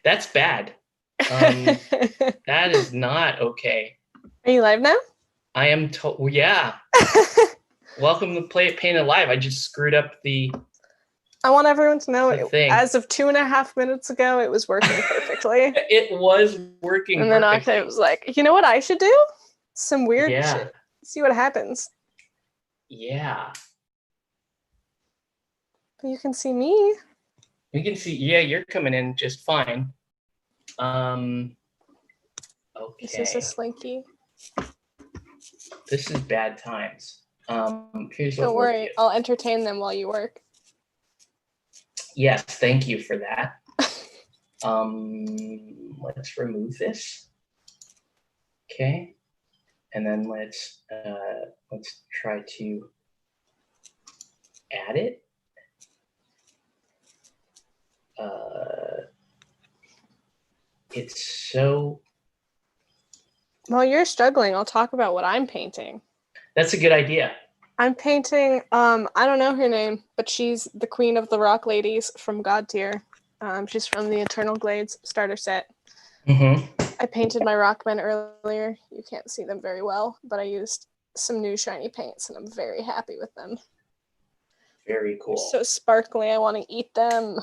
That's bad. That is not okay. Are you live now? I am told. Yeah. Welcome to Play It Painted Live. I just screwed up the. I want everyone to know, thing. as of 2.5 minutes ago, it was working perfectly. It was working And then perfectly. Octave was like, you know what I should do? Some weird shit. See what happens. Yeah. But you can see me. You can see, yeah, you're coming in just fine. Okay. This is a slinky. This is bad times. Here's Don't worry, I'll entertain them while you work. Yes, thank you for that. Let's remove this. Okay. And then let's try to add it. It's so. While you're struggling, I'll talk about what I'm painting. That's a good idea. I'm painting, I don't know her name, but she's the queen of the rock ladies from God Tier. She's from the Eternal Glades starter set. Mm-hmm. I painted my rockmen earlier. You can't see them very well, but I used some new shiny paints, and I'm very happy with them. Very cool. They're so sparkly, I want to eat them.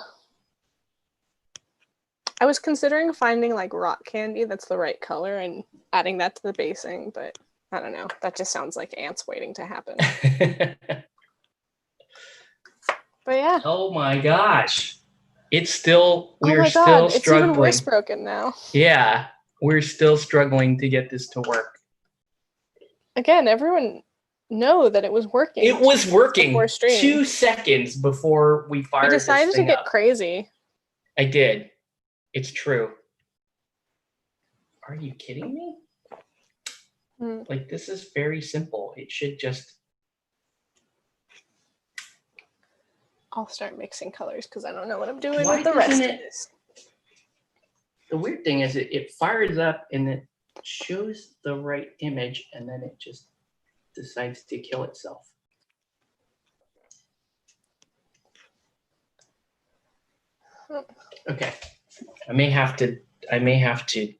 I was considering finding like rock candy that's the right color and adding that to the basing, but I don't know. That just sounds like ants waiting to happen. But yeah. Oh my gosh. It's still, we're still struggling. It's even worse broken now. Yeah, we're still struggling to get this to work. Again, everyone know that it was working. It was working 2 seconds before we fired this thing up. You decided to get crazy. I did. It's true. Are you kidding me? Like, this is very simple. It should just... I'll start mixing colors because I don't know what I'm doing with the rest of this. The weird thing is it fires up and it shows the right image and then it just decides to kill itself. Okay. I may have to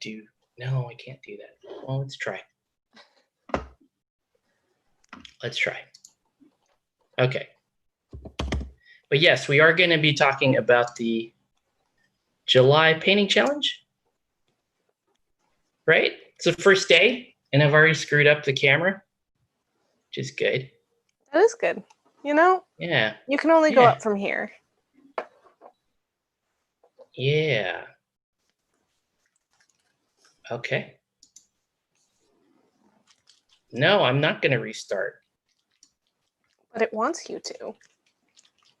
do, no, I can't do that. Well, let's try. Let's try. Okay. But yes, we are going to be talking about the July painting challenge. Right? It's the first day, and I've already screwed up the camera, which is good. That is good. You know? Yeah. You can only go up from here. Yeah. Okay. No, I'm not going to restart. But it wants you to.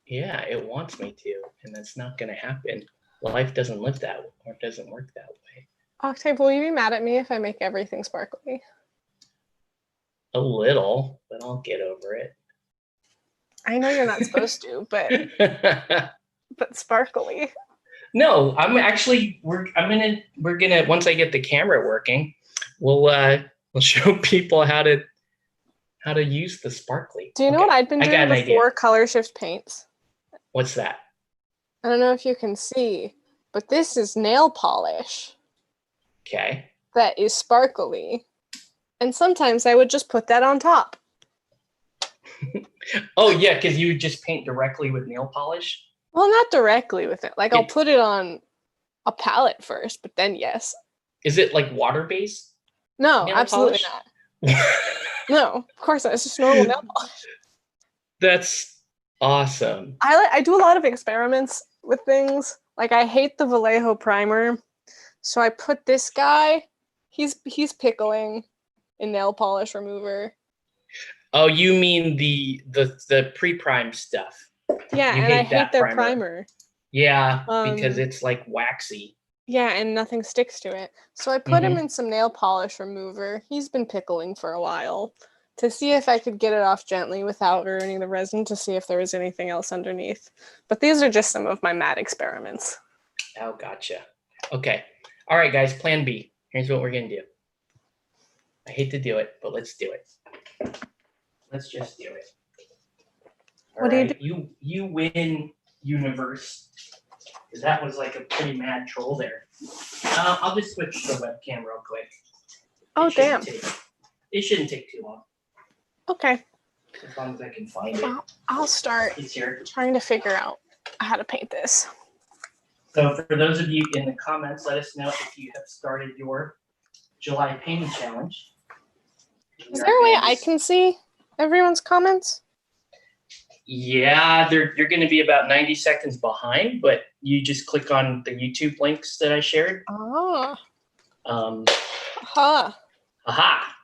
Yeah, it wants me to, and that's not going to happen. Life doesn't live that way, or doesn't work that way. Octave, will you be mad at me if I make everything sparkly? A little, but I'll get over it. I know you're not supposed to, but sparkly. No, I'm actually we're gonna once I get the camera working, we'll show people how to use the sparkly. Do you know what I'd been doing before color shift paints? What's that? I don't know if you can see, but this is nail polish. Okay. That is sparkly. And sometimes I would just put that on top. Oh yeah, because you just paint directly with nail polish? Well, not directly with it. Like I'll put it on a palette first, but then yes. Is it like water-based? No, absolutely not. No, of course not. It's just normal nail polish. That's awesome. I do a lot of experiments with things. Like I hate the Vallejo primer, so I put this guy. He's pickling in nail polish remover. Oh, you mean the pre-prime stuff? Yeah, and I hate their primer. Yeah, because it's like waxy. Yeah, and nothing sticks to it. So I put him in some nail polish remover. He's been pickling for a while to see if I could get it off gently without ruining the resin, to see if there was anything else underneath. But these are just some of my mad experiments. Oh, gotcha. Okay. All right, guys, plan B. Here's what we're going to do. I hate to do it, but let's do it. Let's just do it. What do you do? You win, universe. because that was like a pretty mad troll there. I'll just switch the webcam real quick. Oh, damn. It shouldn't take too long, Okay. as long as I can find it. Well, I'll start It's here. trying to figure out how to paint this. So for those of you in the comments, let us know if you have started your July painting challenge. Is there a way I can see everyone's comments? Yeah, you're going to be about 90 seconds behind, but you just click on the YouTube links that I shared. Oh. Aha.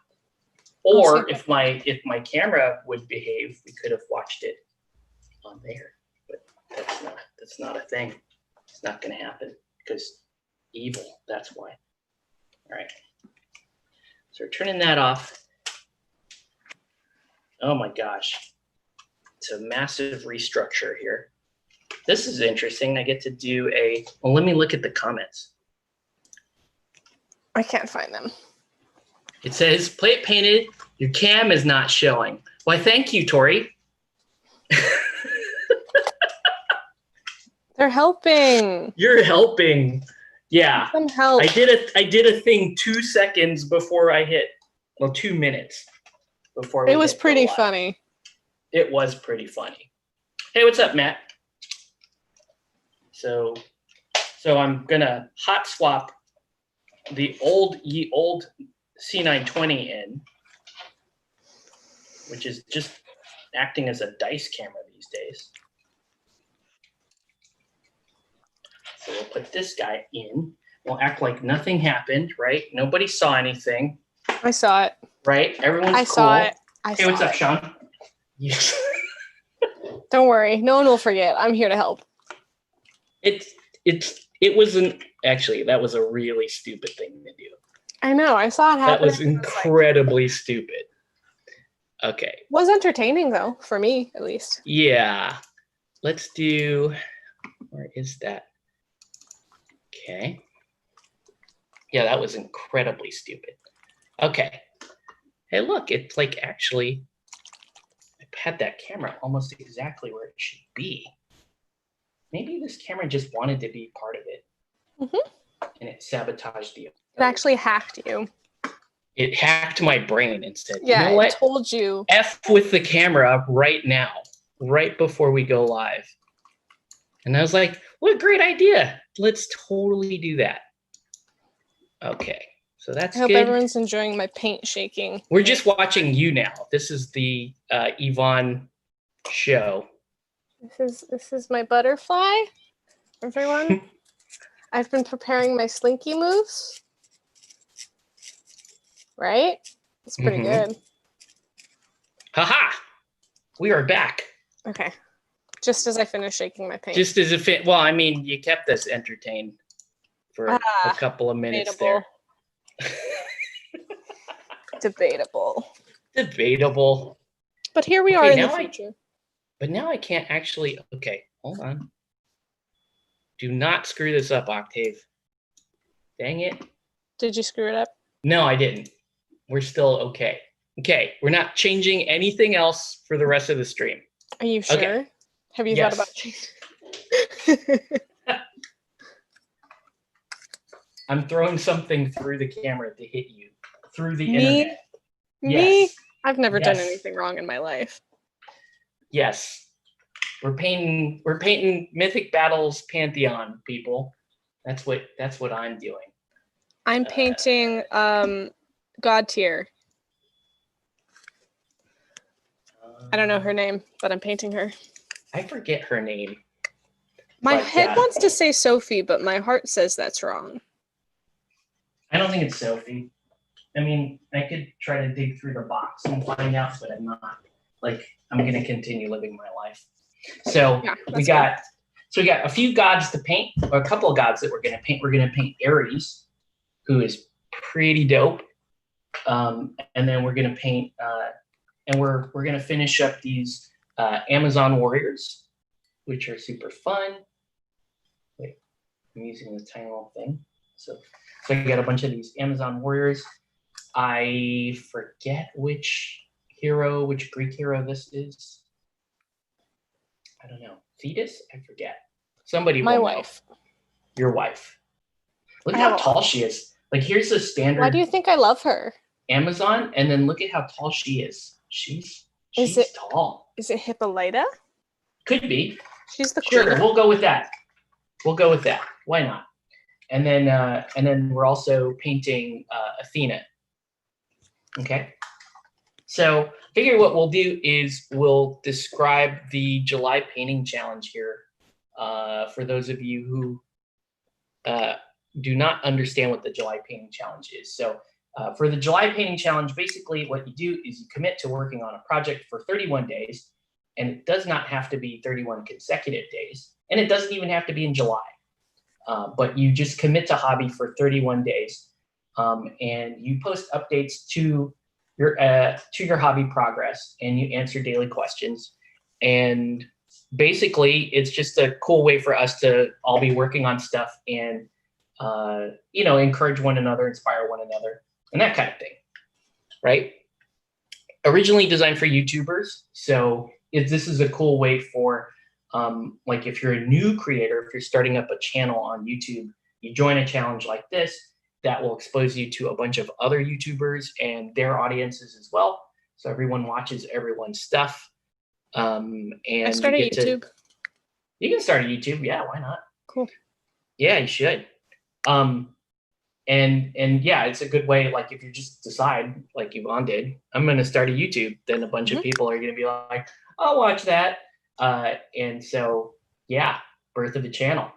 Or if my camera would behave, we could have watched it on there. But that's not a thing. It's not going to happen because evil. That's why. All right. So we're turning that off. Oh my gosh. It's a massive restructure here. This is interesting. I get to do well, let me look at the comments. I can't find them. It says, plate painted, your cam is not showing. Why, thank you, Tori. They're helping. You're helping. Yeah. Some help. I did a thing 2 seconds before I hit, well, 2 minutes before It was pretty funny. It was pretty funny. Hey, what's up, Matt? So I'm gonna hot swap the old C920 in, which is just acting as a dice camera these days. So we'll put this guy in. We'll act like nothing happened, right? Nobody saw anything. I saw it. Right? Everyone's I cool. saw it. Hey, what's up, Sean? Yes. Don't worry. No one will forget. I'm here to help. It wasn't actually, that was a really stupid thing to do. I know. I saw it happen. That was incredibly stupid. Okay. Was entertaining though, for me at least. Yeah. Let's do, where is that? Okay. Yeah, that was incredibly stupid. Okay. Hey, look, it's like actually, I had that camera almost exactly where it should be. Maybe this camera just wanted to be part of it. Mm-hmm. And it sabotaged the. It actually hacked you. It hacked my brain and said, yeah, you know what? It told you. F with the camera right now, right before we go live. And I was like, what a great idea. Let's totally do that. Okay, so that's good. I hope everyone's enjoying my paint shaking. We're just watching you now. This is the Yvonne show. This is my butterfly, everyone. I've been preparing my slinky moves. Right? It's pretty good. Haha! We are back. Okay. Just as I finish shaking my paint. Just as if it, well, I mean, you kept us entertained for a couple of minutes debatable. there. Debatable. But here we are in the future. But now I can't actually, okay, hold on. Do not screw this up, Octave. Dang it. Did you screw it up? No, I didn't. We're still okay. Okay, we're not changing anything else for the rest of the stream. Are you sure? Okay. Have you thought about changing? I'm throwing something through the camera to hit you. Through the internet. Me? Yes. I've never done anything wrong in my life. Yes. We're painting Mythic Battles Pantheon, people. That's what I'm doing. I'm painting God Tier. I don't know her name, but I'm painting her. I forget her name. My head wants to say Sophie, but my heart says that's wrong. I don't think it's Sophie. I mean, I could try to dig through the box and find out, but I'm not. Like, I'm going to continue living my life. So we got a few gods to paint, or a couple of gods that we're going to paint. We're going to paint Ares, who is pretty dope. And then we're going to paint, and we're going to finish up these Amazon warriors, which are super fun. Wait, I'm using this tiny little thing. So I got a bunch of these Amazon warriors. I forget which Greek hero this is. I don't know. Thetis? I forget. Somebody. My wife. your wife. Look I at how have a- tall she is. Like here's a Why standard do you think I love her? Amazon, and then look at how tall she is. Is She's it tall. is it Hippolyta? Could be. She's the queen. Sure, we'll go with that. We'll go with that. Why not? And then we're also painting Athena. Okay. So figure what we'll do is we'll describe the July painting challenge here for those of you who do not understand what the July painting challenge is. So for the July painting challenge, basically what you do is you commit to working on a project for 31 days, and it does not have to be 31 consecutive days, and it doesn't even have to be in July. But you just commit to hobby for 31 days, and you post updates to your hobby progress, and you answer daily questions. And basically, it's just a cool way for us to all be working on stuff and encourage one another, inspire one another, and that kind of thing, right? Originally designed for YouTubers, so this is a cool way for like if you're a new creator, if you're starting up a channel on YouTube, you join a challenge like this that will expose you to a bunch of other YouTubers and their audiences as well. So everyone watches everyone's stuff. And I started YouTube. You can start a YouTube. Yeah, why not? Cool. Yeah, you should. And yeah, it's a good way. Like if you just decide, like Yvonne did, I'm going to start a YouTube, then a bunch of people are going to be like, I'll watch that. And so, yeah, birth of the channel.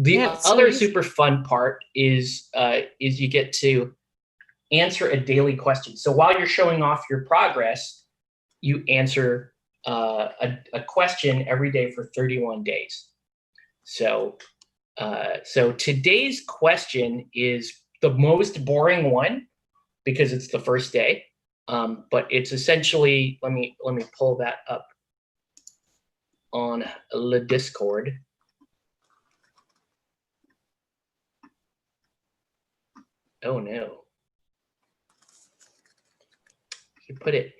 The other super fun part is you get to answer a daily question. So while you're showing off your progress, you answer a question every day for 31 days. So today's question is the most boring one because it's the first day. But it's essentially, let me pull that up on the Discord. Oh no. You put it.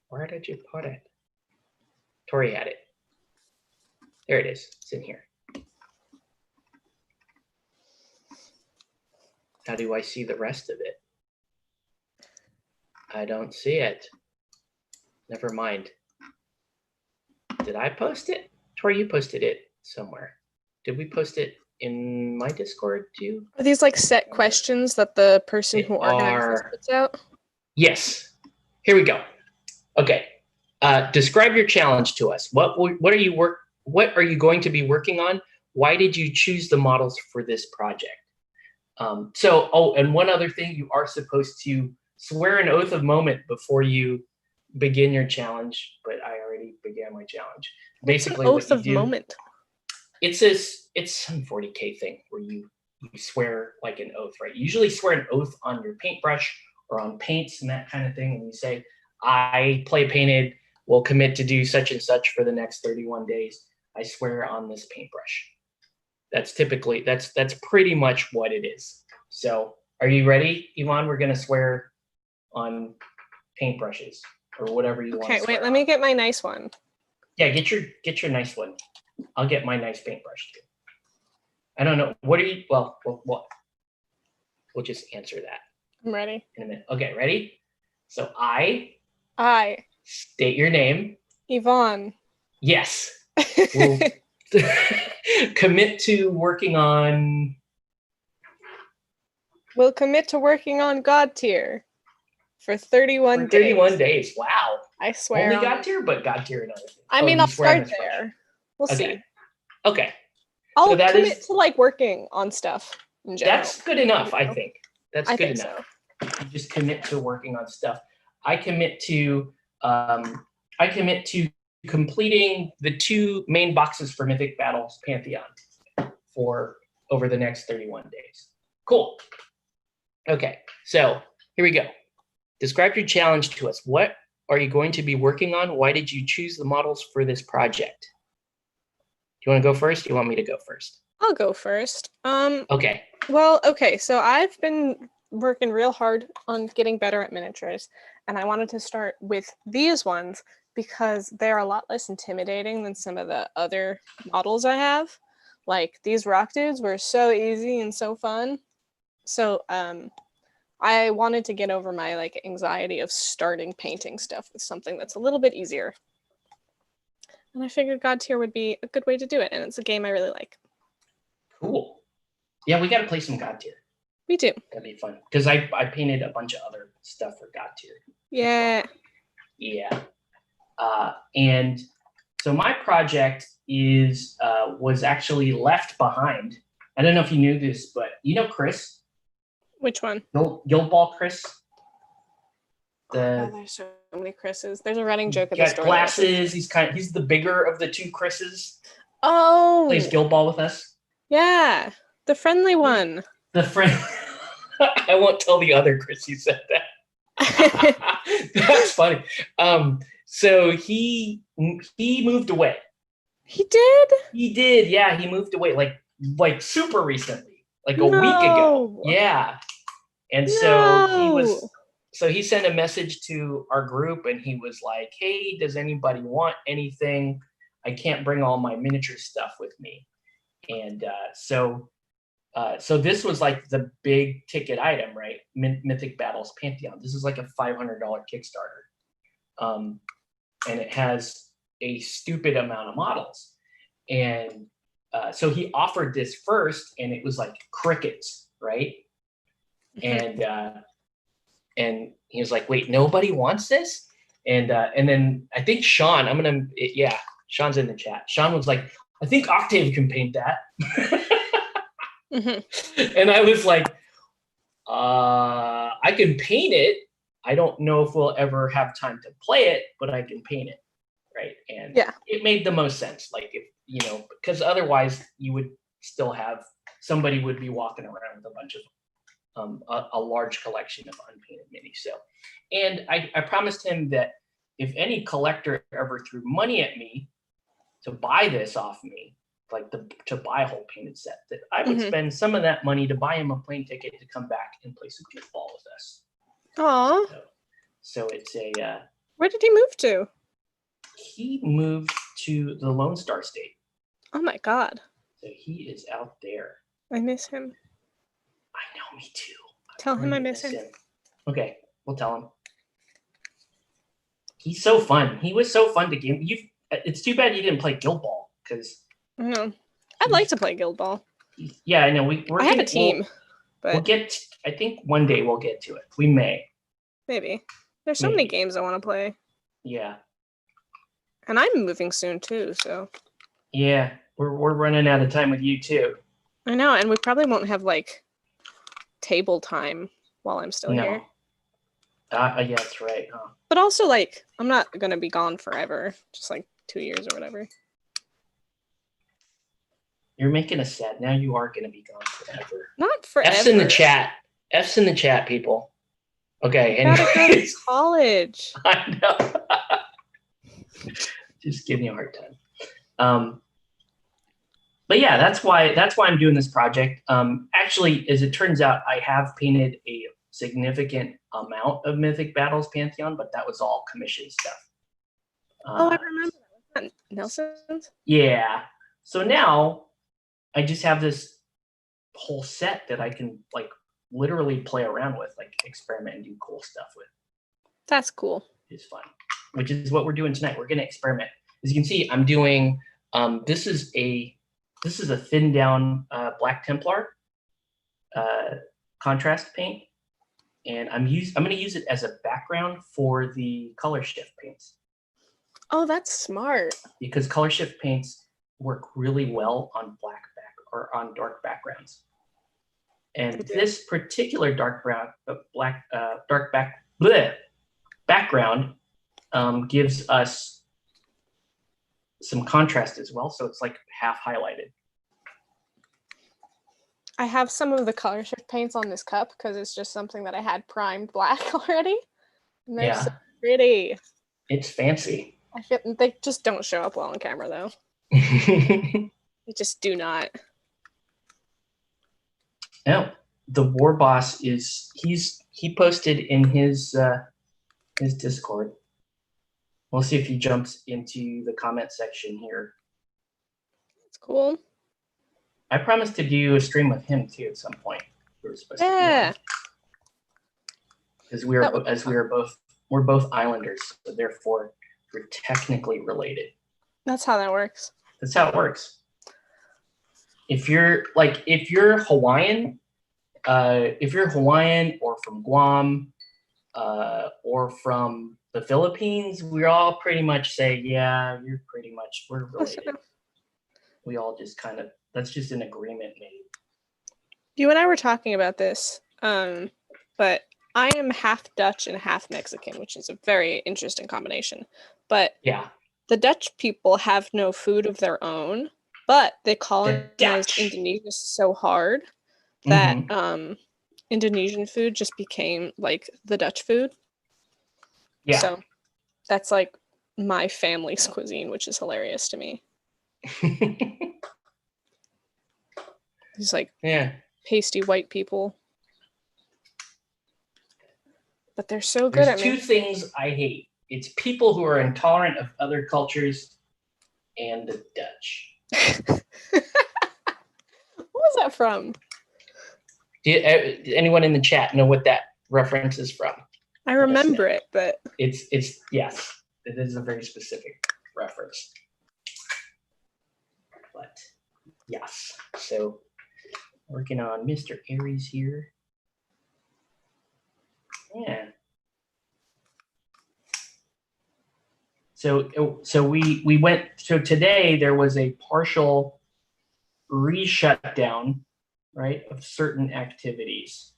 Where did you put it? Tori had it. There it is. It's in here. How do I see the rest of it? I don't see it. Never mind. Did I post it? Tori, you posted it somewhere. Did we post it in my Discord too? Are these like set questions that the person who organizes puts out? Yes. Here we go. Okay. Describe your challenge to us. What are you going to be working on? Why did you choose the models for this project? And one other thing, you are supposed to swear an oath of moment before you begin your challenge, but I already began my challenge. Basically, what's an oath of moment? It's some 40K thing where you swear like an oath, right? You usually swear an oath on your paintbrush or on paints and that kind of thing. And you say, I Play Painted will commit to do such and such for the next 31 days. I swear on this paintbrush. That's pretty much what it is. So are you ready, Yvonne? We're going to swear on paintbrushes or whatever you want. Okay, wait, let me get my nice one. Yeah, get your nice one. I'll get my nice paintbrush too. I don't know. What are you, well, we'll just answer that. I'm ready. In a minute. Okay, ready? So I state your name. Yvonne. Yes. We'll commit to working on. We'll commit to working on God Tier for 31 days. 31 days. Wow. I swear. Only God Tier, but God Tier and other things. I mean, I'll start there. We'll see. Okay. I'll commit to like working on stuff in general. That's good enough, I think. That's good enough. So. You just commit to working on stuff. I commit to completing the 2 main boxes for Mythic Battles Pantheon for over the next 31 days. Cool. Okay, so here we go. Describe your challenge to us. What are you going to be working on? Why did you choose the models for this project? Do you want to go first? Do you want me to go first? I'll go first. Okay. Well, okay, so I've been working real hard on getting better at miniatures, and I wanted to start with these ones because they're a lot less intimidating than some of the other models I have. Like these rock dudes were so easy and so fun. So I wanted to get over my like anxiety of starting painting stuff with something that's a little bit easier. And I figured God Tier would be a good way to do it, and it's a game I really like. Cool. Yeah, we got to play some God Tier. We do. That'd be fun because I painted a bunch of other stuff for God Tier. Yeah. Yeah. And so my project was actually left behind. I don't know if you knew this, but you know Chris? Which one? Guild Ball Chris. There's so many Chris's. There's a running joke at the got store. Glasses. He's the bigger of the two Chris's. Oh. Plays Guild Ball with us. Yeah, the friendly one. The friend. I won't tell the other Chris you said that. That's funny. So he moved away. He did? He did, yeah. He moved away like super recently, like a week ago. Yeah. And so he sent a message to our group and he was like, hey, does anybody want anything? I can't bring all my miniature stuff with me. And so this was like the big ticket item, right? Mythic Battles Pantheon. This is like a $500 Kickstarter. And it has a stupid amount of models. And so he offered this first and it was like crickets, right? And he was like, wait, nobody wants this? And then I think Sean, Sean's in the chat. Sean was like, I think Octave can paint that. And I was like, I can paint it. I don't know if we'll ever have time to play it, but I can paint it, right? And it made the most sense. Like, if because otherwise you would still have somebody would be walking around with a bunch of a large collection of unpainted minis. So, and I promised him that if any collector ever threw money at me to buy this off me, like to buy a whole painted set, that I would spend some of that money to buy him a plane ticket to come back and play some Guild Ball with us. Aw. So it's a. Where did he move to? He moved to the Lone Star State. Oh my God. So he is out there. I miss him. I know, me too. Tell him I miss him. Okay, we'll tell him. He's so fun. He was so fun to game. It's too bad you didn't play Guild Ball because. No, I'd like to play Guild Ball. Yeah, I know. I have a team, but we'll get. I think one day we'll get to it. We may. Maybe. There's so many games I want to play. Yeah. And I'm moving soon too, so. Yeah, we're running out of time with you too. I know, and we probably won't have like table time while I'm still here. Yeah, that's right. Huh? But also, like, I'm not gonna be gone forever, just like 2 years or whatever. You're making us sad. Now you are gonna be gone forever. Not forever. F's in the chat. F's in the chat, people. Okay. I gotta go to college. I know. Just give me a hard time. But yeah, that's why I'm doing this project. Actually, as it turns out, I have painted a significant amount of Mythic Battles Pantheon, but that was all commission stuff. I remember that. Was that Nelson's? Yeah. So now I just have this whole set that I can like literally play around with, like experiment and do cool stuff with. That's cool. It's fun, which is what we're doing tonight. We're going to experiment. As you can see, I'm doing, this is a thinned down Black Templar contrast paint. And I'm going to use it as a background for the color shift paints. Oh, that's smart. Because color shift paints work really well on on dark backgrounds. And this particular background gives us some contrast as well, so it's like half highlighted. I have some of the color shift paints on this cup because it's just something that I had primed black already. And they're so pretty. It's fancy. I feel they just don't show up well on camera though. They just do not. No, the War Boss he posted in his Discord. We'll see if he jumps into the comment section here. That's cool. I promised to do a stream with him too at some point. We were supposed to Yeah. because we're both islanders, so therefore we're technically related. That's how that works. That's how it works. If you're Hawaiian, or from Guam, or from the Philippines, we all pretty much say, yeah, we're related. We all just that's just an agreement made. You and I were talking about this, but I am half Dutch and half Mexican, which is a very interesting combination. But yeah, the Dutch people have no food of their own, but they colonized Indonesia so hard that Indonesian food just became like the Dutch food. Yeah. So that's like my family's cuisine, which is hilarious to me. It's like pasty white people. But they're so good at two things I hate. It's people who are intolerant of other cultures and the Dutch. What was that from? Did anyone in the chat know what that reference is from? I remember it, but it's yes, it is a very specific reference. But yes, so working on Mr. Aries here. Yeah. So we went. So today there was a partial re-shutdown, right, of certain activities.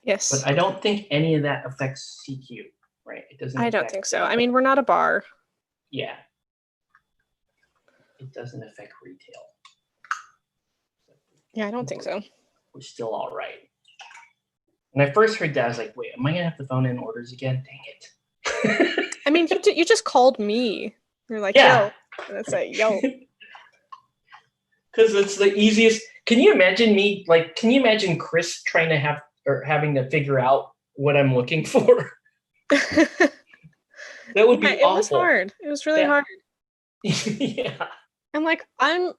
Yes. But I don't think any of that affects CQ, right? It doesn't. I don't think so. I mean, we're not a bar. Yeah. It doesn't affect retail. Yeah, I don't think so. We're still all right. When I first heard that, I was like, wait, am I going to have to phone in orders again? Dang it. I mean, you just called me. You're like, yo. And it's like, yo. Because it's the easiest. Can you imagine Chris trying to having to figure out what I'm looking for? That would be awful. It was hard. It was really hard. Yeah. And like, I'm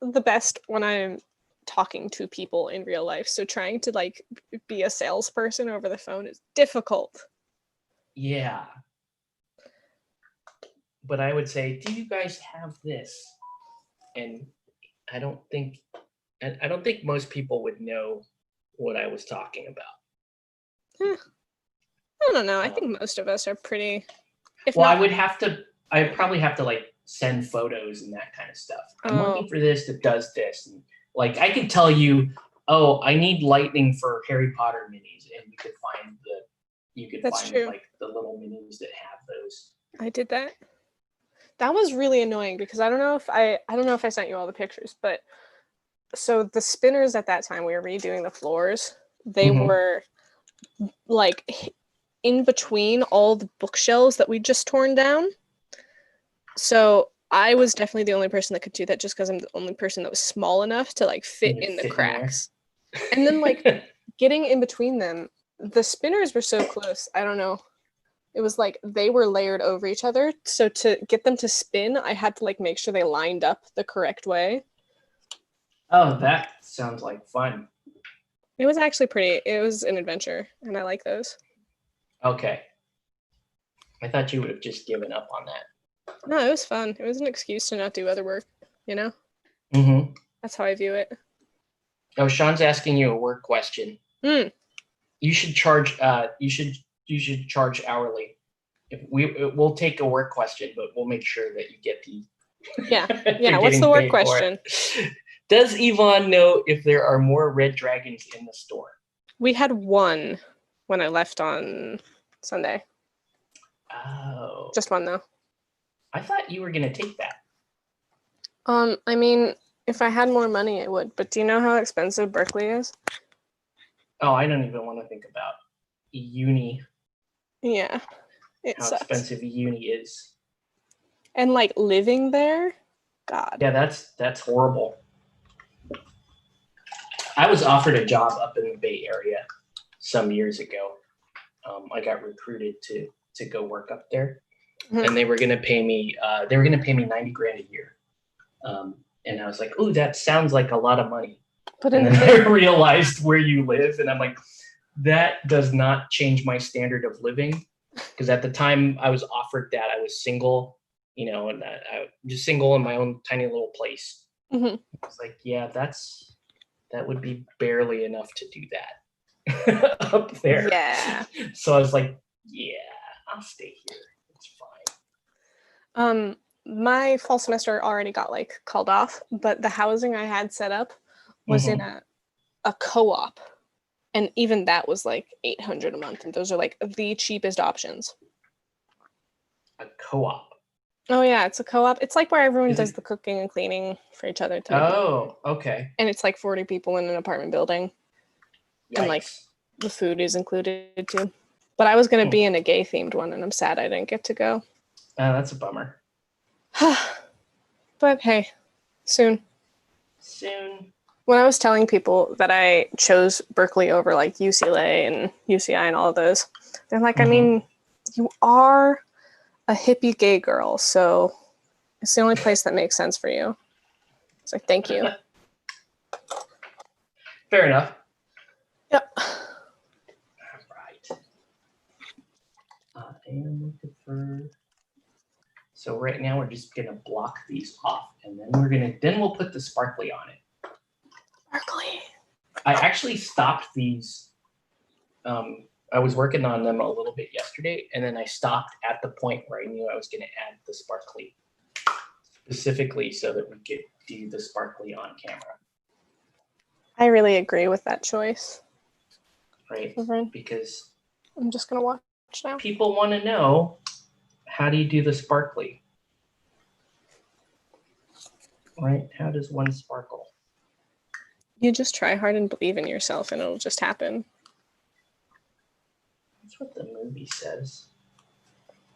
the best when I'm talking to people in real life. So trying to like be a salesperson over the phone is difficult. Yeah. But I would say, do you guys have this? And I don't think most people would know what I was talking about. I don't know. I think most of us are pretty. I'd probably have to like send photos and that kind of stuff. I'm looking for this that does this. And like I could tell you, oh, I need lightning for Harry Potter minis, and you could find like the little minis that have those. I did that. That was really annoying because I don't know if I sent you all the pictures, but so the spinners at that time, we were redoing the floors. They were like in between all the bookshelves that we just torn down. So I was definitely the only person that could do that just because I'm the only person that was small enough to like fit in the cracks. And then like getting in between them, the spinners were so close. I don't know. It was like they were layered over each other. So to get them to spin, I had to like make sure they lined up the correct way. Oh, that sounds like fun. It was actually pretty. It was an adventure, and I like those. Okay. I thought you would have just given up on that. No, it was fun. It was an excuse to not do other work, you know? Mm-hmm. That's how I view it. Oh, Sean's asking you a work question. You should charge you should charge hourly. We'll take a work question, but we'll make sure that you get the Yeah. What's the work question? Does Yvonne know if there are more red dragons in the store? We had one when I left on Sunday. Oh. Just one though. I thought you were gonna take that. I mean, if I had more money, I would. But do you know how expensive Berkeley is? Oh, I don't even want to think about uni. Yeah, how sucks. Expensive uni is. And like living there, God. Yeah, that's horrible. I was offered a job up in the Bay Area some years ago. I got recruited to go work up there, and they were gonna pay me. They were gonna pay me $90,000 a year. And I was like, "Ooh, that sounds like a lot of money." But And in then I realized where you live, and I'm like, that does not change my standard of living. Because at the time I was offered that, I was single, and I was just single in my own tiny little place. Mhm. It's like, yeah, that would be barely enough to do that up there. Yeah. So I was like, yeah, I'll stay here. It's fine. My fall semester already got like called off, but the housing I had set up was in a co-op, and even that was like $800 a month, and those are like the cheapest options. A co-op. Oh yeah, it's a co-op. It's like where everyone Is does it- the cooking and cleaning for each other type. Oh, okay. And it's like 40 people in an apartment building, and like Yikes. the food is included too. But I was gonna be in a gay themed one, and I'm sad I didn't get to go. That's a bummer. But hey, soon. Soon. When I was telling people that I chose Berkeley over like UCLA and UCI and all of those, they're like, I mean, you are a hippie gay girl, so it's the only place that makes sense for you. It's like, thank you. Fair enough. Yep. All right. I am looking for. So right now we're just gonna block these off, and then we'll put the sparkly on it. Berkeley. I actually stopped these. I was working on them a little bit yesterday, and then I stopped at the point where I knew I was gonna add the sparkly, specifically so that we could do the sparkly on camera. I really agree with that choice. Right? Reverend. Because I'm just gonna watch now. people want to know, how do you do the sparkly? Right? How does one sparkle? You just try hard and believe in yourself, and it'll just happen. That's what the movie says.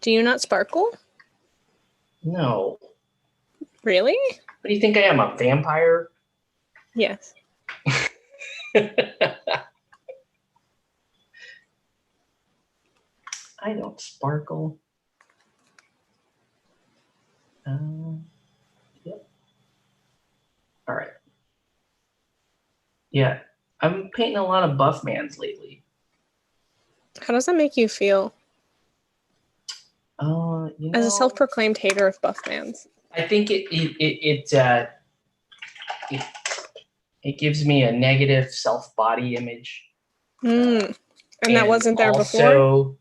Do you not sparkle? No. Really? What do you think I am, a vampire? Yes. I don't sparkle. Yep. All right. Yeah, I'm painting a lot of buff mans lately. How does that make you feel? As a self-proclaimed hater of buff mans. I think it gives me a negative self-body image. And that wasn't there before?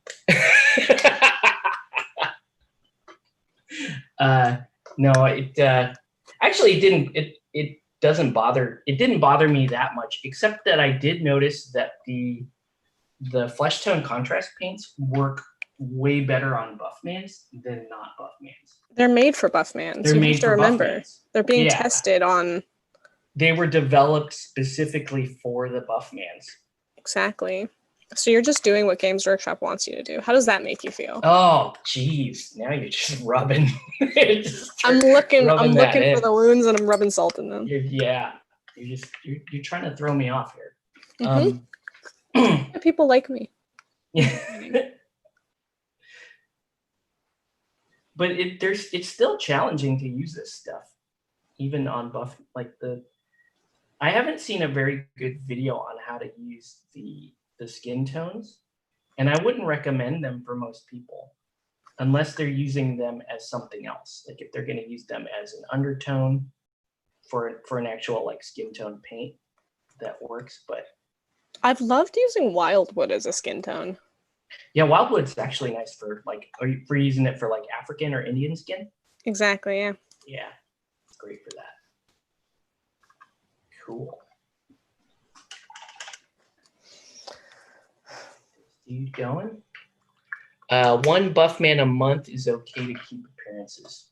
No, actually it didn't. It doesn't bother. It didn't bother me that much, except that I did notice that the flesh tone contrast paints work way better on buff mans than not buff mans. They're made for buff mans. They're made for buff mans. They're being tested on. They were developed specifically for the buff mans. Exactly. So you're just doing what Games Workshop wants you to do. How does that make you feel? Oh, geez. Now you're just rubbing. I'm looking for the wounds and I'm rubbing salt in them. You're trying to throw me off here. People like me. But it's still challenging to use this stuff, even on buff. I haven't seen a very good video on how to use the skin tones, and I wouldn't recommend them for most people unless they're using them as something else. Like if they're going to use them as an undertone for an actual like skin tone paint, that works. But I've loved using Wildwood as a skin tone. Yeah, Wildwood's actually nice for for using it for like African or Indian skin. Exactly, yeah. Yeah, it's great for that. Cool. You going? One buff man a month is okay to keep appearances.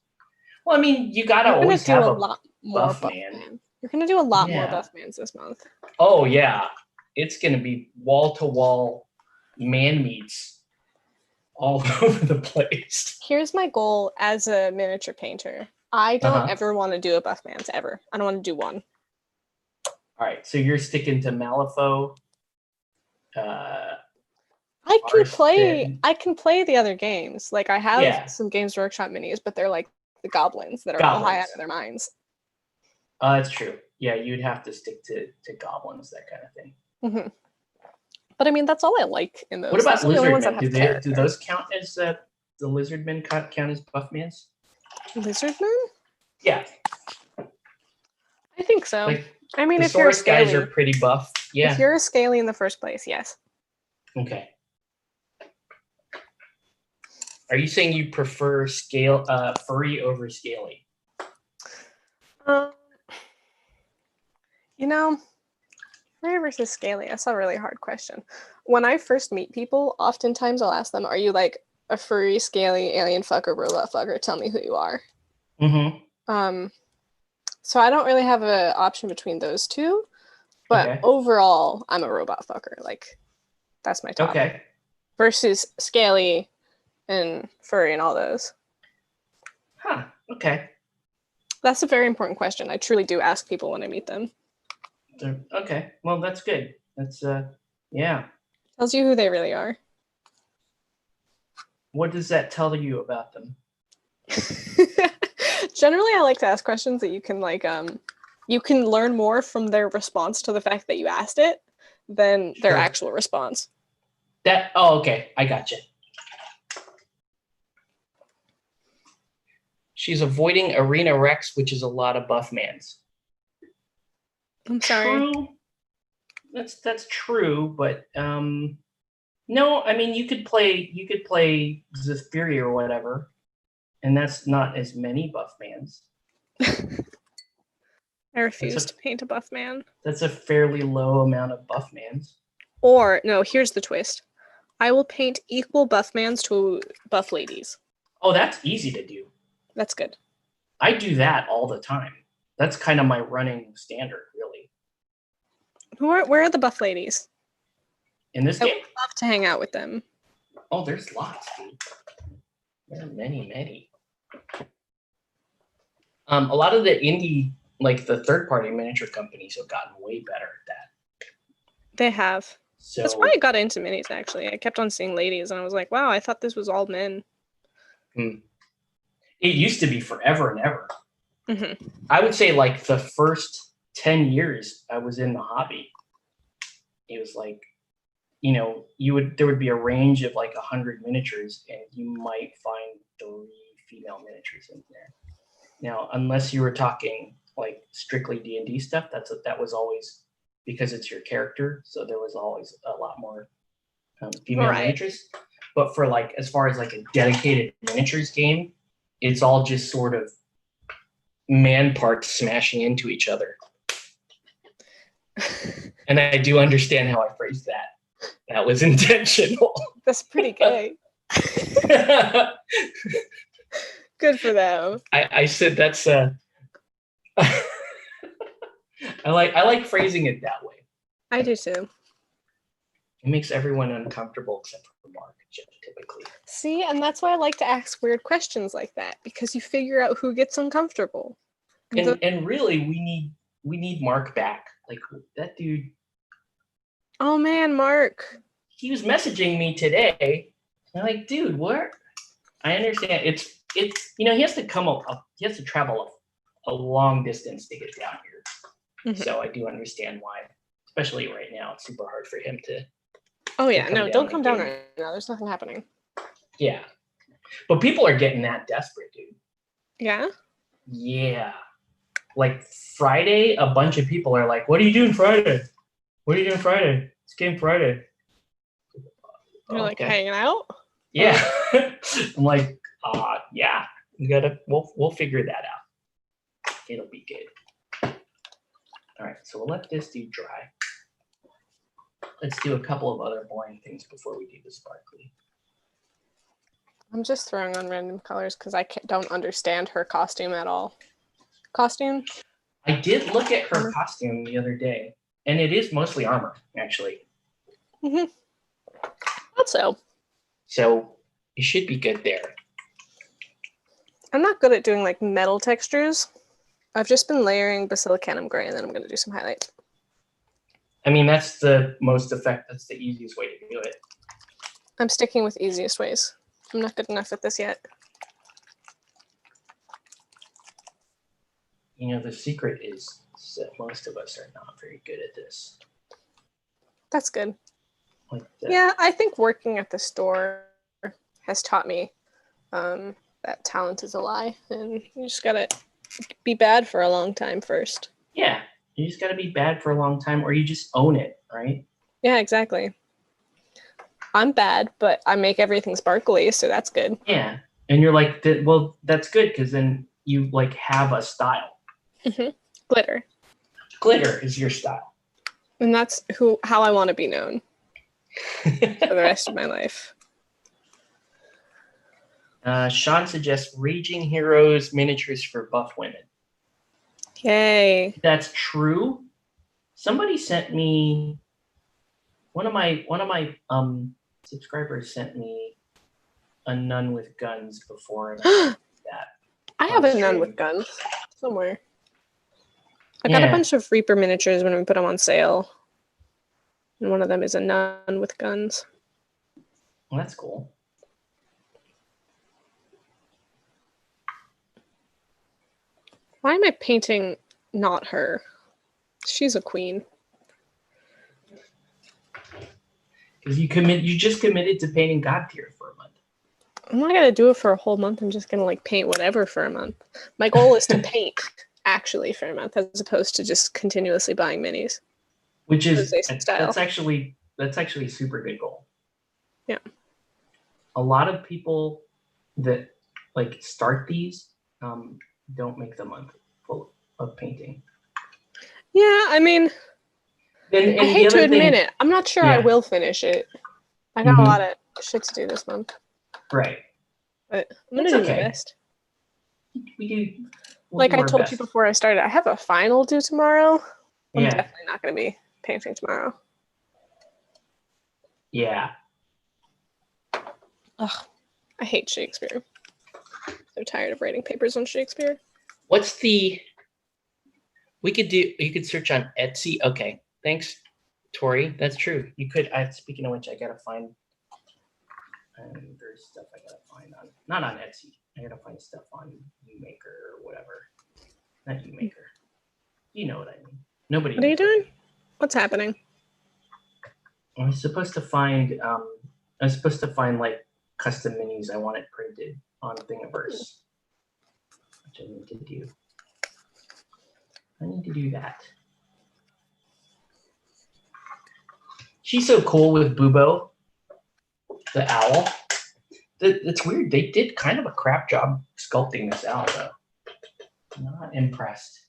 Well, I mean, you gotta always have a lot more buff man. You're gonna do a lot more buff mans this month. Oh yeah, it's gonna be wall to wall man meets all over the place. Here's my goal as a miniature painter. I don't ever want to do a buff mans ever. I don't want to do one. All right, so you're sticking to Malifaux. I can play the other games. Like I have some Games Workshop minis, but they're like the goblins that are all high out of their minds. It's true. Yeah, you'd have to stick to goblins, that kind of thing. Mm-hmm. But I mean, that's all I like in those. What about Those are the only lizard ones that men? have Do character. those count as the lizard men count as buff mans? Lizard men? Yeah. I think so. Like, I mean, the if you're a Saurus guys scaly, are pretty buff. Yeah. if you're a scaly in the first place, yes. Okay. Are you saying you prefer furry over scaly? You know, furry versus scaly, that's a really hard question. When I first meet people, oftentimes I'll ask them, are you like a furry, scaly, alien fucker, robot fucker? Tell me who you are. Mm-hmm. So I don't really have an option between those two, but Okay. overall, I'm a robot fucker. Like, that's my top. Okay. Versus scaly and furry and all those. Huh. Okay. That's a very important question. I truly do ask people when I meet them. Okay. Well, that's good. That's yeah. Tells you who they really are. What does that tell you about them? Generally, I like to ask questions that you can you can learn more from their response to the fact that you asked it than their Sure. actual response. Okay. I gotcha. She's avoiding Arena Rex, which is a lot of buff mans. I'm sorry. True. That's true, but no, I mean you could play Zephyria or whatever, and that's not as many buff mans. I refuse to paint a buff man. That's a fairly low amount of buff mans. Or no, here's the twist. I will paint equal buff mans to buff ladies. Oh, that's easy to do. That's good. I do that all the time. That's kind of my running standard, really. Where are the buff ladies? In this I game? would love to hang out with them. Oh, there's lots, dude. There are many. A lot of the indie, like the third-party miniature companies, have gotten way better at that. They have. So that's why I got into minis, actually. I kept on seeing ladies, and I was like, wow, I thought this was all men. It used to be forever and ever. Mm-hmm. I would say like the first 10 years I was in the hobby, it was like, there would be a range of like 100 miniatures, and you might find 3 female miniatures in there. Now, unless you were talking like strictly D&D stuff, that was always because it's your character, so there was always a lot more female miniatures. But for like, as far as like a dedicated miniatures game, it's all just sort of man parts smashing into each other. And I do understand how I phrased that. That was intentional. That's pretty gay. Good for them. I said that's I like phrasing it that way. I do too. It makes everyone uncomfortable except for Mark, typically. See, and that's why I like to ask weird questions like that, because you figure out who gets uncomfortable. And really, we need Mark back. Like, that dude. Oh man, Mark. He was messaging me today. I'm like, dude, what? I understand. It's he has to he has to travel a long distance to get down here. Mm-hmm. So I do understand why, especially right now, it's super hard for him to. Oh yeah, no, don't come down right now. There's nothing happening. Yeah, but people are getting that desperate, dude. Yeah. Yeah, like Friday, a bunch of people are like, "What are you doing Friday? What are you doing Friday? It's game Friday." You're like hanging out. Yeah, I'm like, yeah, we'll figure that out. It'll be good. All right, so we'll let this dude dry. Let's do a couple of other boring things before we do the sparkly. I'm just throwing on random colors because I don't understand her costume at all. Costume? I did look at her costume the other day, and it is mostly armor, actually. Mm-hmm. Thought so. So it should be good there. I'm not good at doing like metal textures. I've just been layering Basilicanum Gray, and then I'm going to do some highlights. I mean, that's the easiest way to do it. I'm sticking with easiest ways. I'm not good enough at this yet. The secret is that most of us are not very good at this. That's good. Like that. Yeah, I think working at the store has taught me that talent is a lie, and you just gotta be bad for a long time first. Yeah, you just gotta be bad for a long time, or you just own it, right? Yeah, exactly. I'm bad, but I make everything sparkly, so that's good. Yeah, and you're like, well, that's good because then you like have a style. Glitter. Glitter is your style. And that's how I want to be known for the rest of my life. Sean suggests Raging Heroes miniatures for buff women. Yay. That's true. Somebody sent me one of my subscribers sent me a nun with guns before, and I did that. I have a nun with guns somewhere. I got a bunch of Reaper miniatures when we put them on sale. And one of them is a nun with guns. Well, that's cool. Why am I painting not her? She's a queen. Because you just committed to painting God tier for a month. I'm not gonna do it for a whole month. I'm just gonna like paint whatever for a month. My goal is to paint actually for a month as opposed to just continuously buying minis. Which is that's actually a super good goal. Yeah. A lot of people that like start these don't make the month full of painting. Yeah, I mean, I hate to admit it. I'm not sure I will finish it. I got a lot of shit to do this month. Right. But I'm gonna do my best. We'll do I told you before I started, I have a final due tomorrow. I'm definitely not gonna be painting tomorrow. Yeah. Ugh, I hate Shakespeare. So tired of writing papers on Shakespeare. You could search on Etsy. Okay. Thanks, Tori. That's true. You could. Speaking of which, I gotta find. There's stuff I gotta find on, not on Etsy. I gotta find stuff on UMaker or whatever. Not UMaker. You know what I mean. Nobody. What are you doing? What's happening? I was supposed to find like custom minis I wanted printed on Thingiverse, which I need to do. I need to do that. She's so cool with Bubo, the owl. It's weird. They did kind of a crap job sculpting this owl, though. I'm not impressed.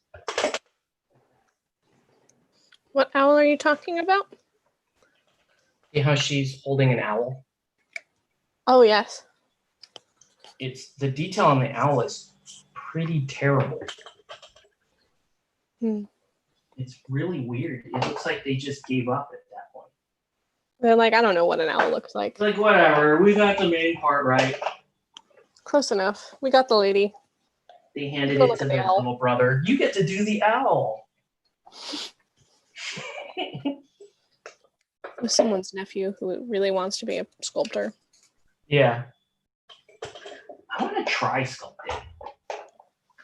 What owl are you talking about? See how she's holding an owl? Oh, yes. It's the detail on the owl is pretty terrible. It's really weird. It looks like they just gave up at that point. They're like, I don't know what an owl looks like. Like, whatever. We got the main part right. Close enough. We got the lady. They handed it to their little brother. You get to do the owl. With someone's nephew who really wants to be a sculptor. Yeah. I want to try sculpting.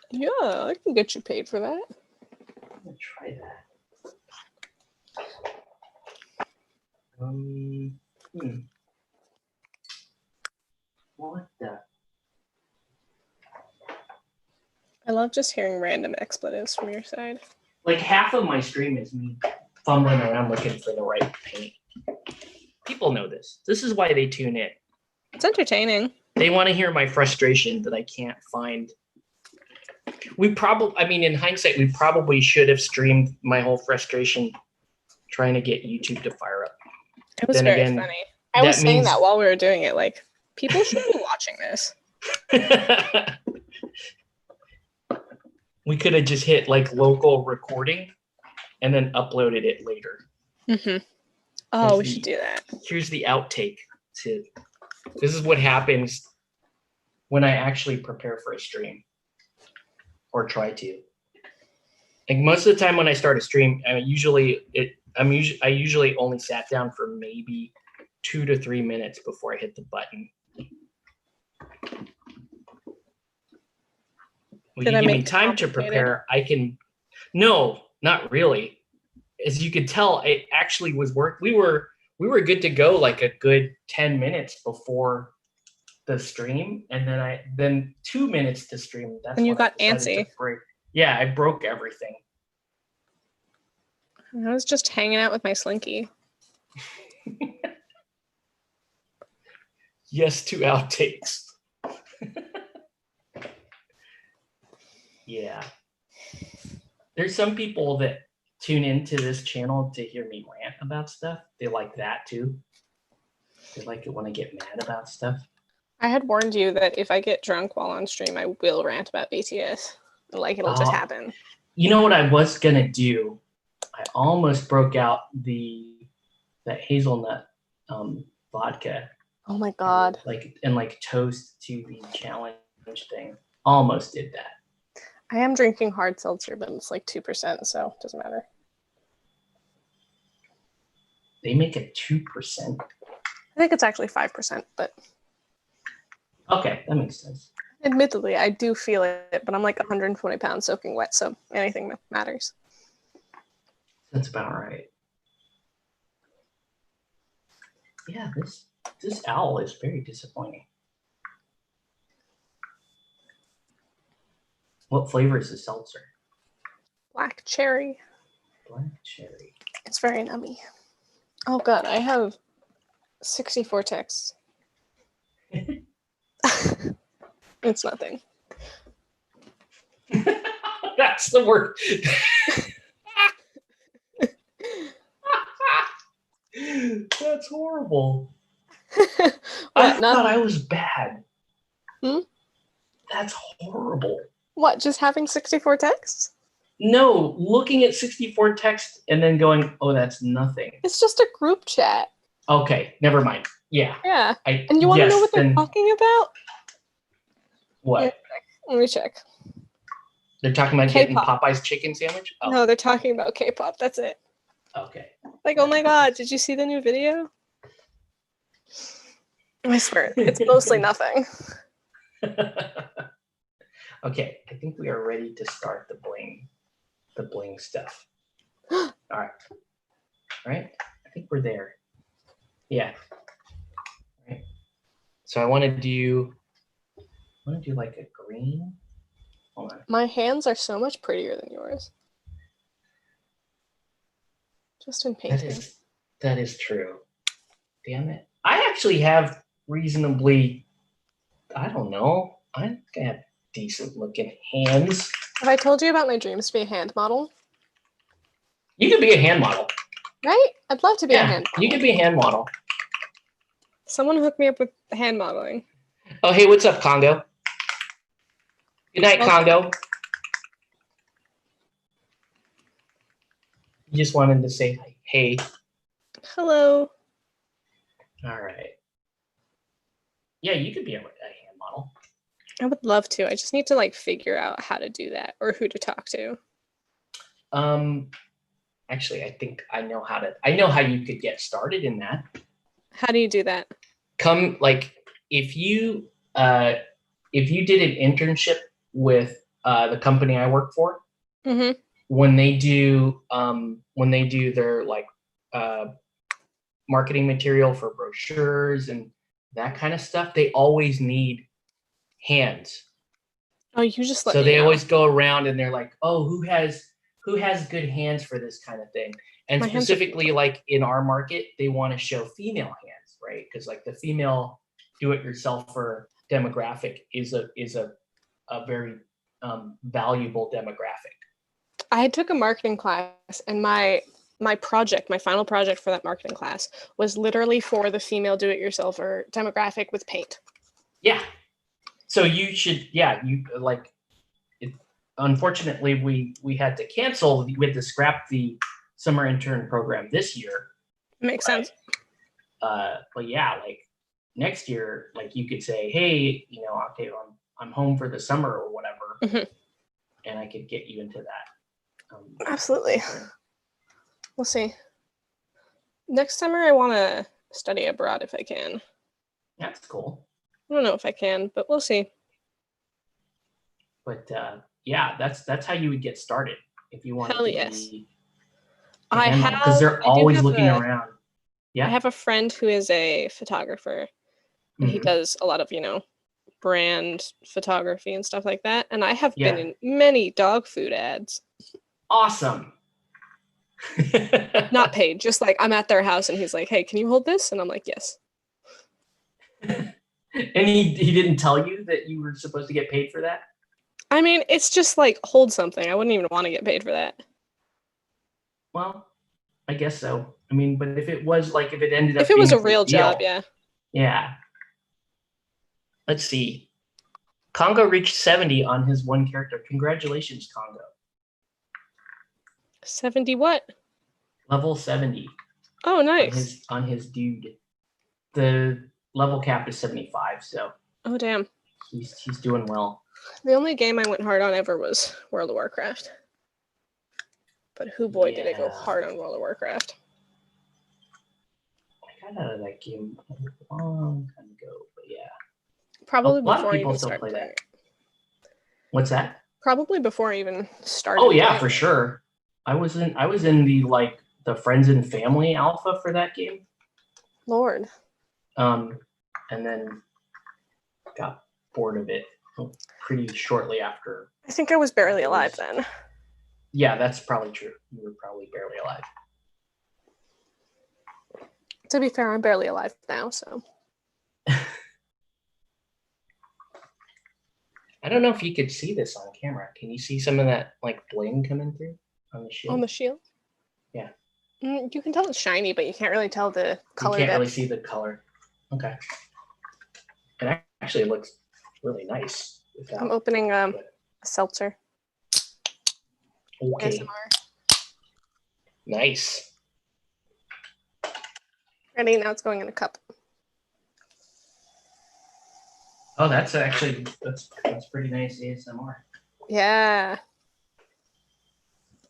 Yeah, I can get you paid for that. I'm going to try that. What the? I love just hearing random expletives from your side. Like half of my stream is me fumbling around looking for the right paint. People know this. This is why they tune in. It's entertaining. They want to hear my frustration that I can't find. In hindsight, we probably should have streamed my whole frustration trying to get YouTube to fire up. It was very funny. I was saying that while we were doing it, like, people should be watching this. We could have just hit like local recording and then uploaded it later. Oh, we should do that. Here's the outtake. This is what happens when I actually prepare for a stream or try to. Like most of the time when I start a stream, I usually only sat down for maybe 2 to 3 minutes before I hit the button. Well, Did you I give me make it time to complicated? prepare. I can. No, not really. As you could tell, it actually was work. We were good to go like a good 10 minutes before the stream, and then 2 minutes to stream. That's And you when I got decided antsy. to break. Yeah, I broke everything. I was just hanging out with my slinky. Yes to outtakes. Yeah. There's some people that tune into this channel to hear me rant about stuff. They like that too. They like it when I get mad about stuff. I had warned you that if I get drunk while on stream, I will rant about BTS. Like it'll just happen. You know what I was gonna do? I almost broke out that hazelnut vodka. Oh my god. And toast to the challenge thing. Almost did that. I am drinking hard seltzer, but it's like 2%, so it doesn't matter. They make a 2%. I think it's actually 5%, but okay, that makes sense. Admittedly, I do feel it, but I'm like 120 pounds soaking wet, so anything matters. That's about right. Yeah, this owl is very disappointing. What flavor is the seltzer? Black cherry. Black cherry. It's very nummy. Oh god, I have 64 texts. It's nothing. That's the word. That's horrible. I thought I was bad. That's horrible. What, just having 64 texts? No, looking at 64 texts and then going, oh, that's nothing. It's just a group chat. Okay, never mind. Yeah. Yeah. And you want to know what they're talking about? What? Let me check. They're talking about getting Popeye's chicken sandwich? Oh. No, they're talking about K-pop. That's it. Okay. Like, oh my god, did you see the new video? I swear, it's mostly nothing. Okay, I think we are ready to start the bling stuff. All right. I think we're there. Yeah. All right. So I want to do like a green. Hold on. My hands are so much prettier than yours. Just in painting. That is true. Damn it. I actually have reasonably, I don't know. I think I have decent looking hands. Have I told you about my dreams to be a hand model? You could be a hand model. Right? I'd love to be a hand model. You could be a hand model. Someone hook me up with hand modeling. Oh, hey, what's up, Congo? Good night, Congo. You just wanted to say hey. Hello. All right. Yeah, you could be a hand model. I would love to. I just need to figure out how to do that or who to talk to. Actually, I think I know how you could get started in that. How do you do that? If you did an internship with the company I work for, mm-hmm. when they do their marketing material for brochures and that kind of stuff, they always need hands. Oh, you just let so me they know. Always go around and they're like, oh, who has good hands for this kind of thing? And my specifically in our market, they want to show female hands, right? Because the female do-it-yourselfer demographic is a very valuable demographic. I took a marketing class, and my final project for that marketing class was literally for the female do-it-yourselfer demographic with paint. Yeah. So you should, unfortunately, we had to cancel. We had to scrap the summer intern program this year. Makes sense. But yeah, next year, you could say, hey, okay, I'm home for the summer or whatever, mm-hmm. and I could get you into that. Absolutely. We'll see. Next summer, I want to study abroad if I can. That's cool. I don't know if I can, but we'll see. But yeah, that's how you would get started if you wanted Hell to yes. be a I hand model, because they're do always have looking a around. I Yeah. have a friend who is a photographer, and he Mhm. does a lot of, brand photography and stuff like that. And I have been Yeah. in many dog food ads. Awesome. Not paid, just like I'm at their house and he's like, "Hey, can you hold this?" And I'm like, "Yes." And he didn't tell you that you were supposed to get paid for that? I mean, it's just like hold something. I wouldn't even want to get paid for that. Well, I guess so. I mean, but if it was like if it ended up If it being was a a big real job, deal, yeah. yeah. Let's see. Congo reached 70 on his one character. Congratulations, Congo. 70 what? Level 70 Oh, nice. on his dude. The level cap is 75, so Oh, damn. he's doing well. The only game I went hard on ever was World of Warcraft. But who boy did it go Yeah. hard on World of Warcraft. I got out of that game a long time ago, but yeah. Probably A lot of before I people even still started play playing that. it. What's that? Probably before I even started. Oh yeah, playing for it. sure. I was in the friends and family alpha for that game. Lord. And then got bored of it pretty shortly after. I think I was barely alive then. Yeah, that's probably true. You were probably barely alive. To be fair, I'm barely alive now, so. I don't know if you could see this on camera. Can you see some of that like bling coming through on the shield? On the shield? Yeah. You can tell it's shiny, but you can't really tell the color. You can't really see the color. Okay. It actually looks really nice. I'm opening a seltzer. Okay. ASMR. Nice. Ready? Now it's going in a cup. Oh, that's actually that's pretty nice ASMR. Yeah.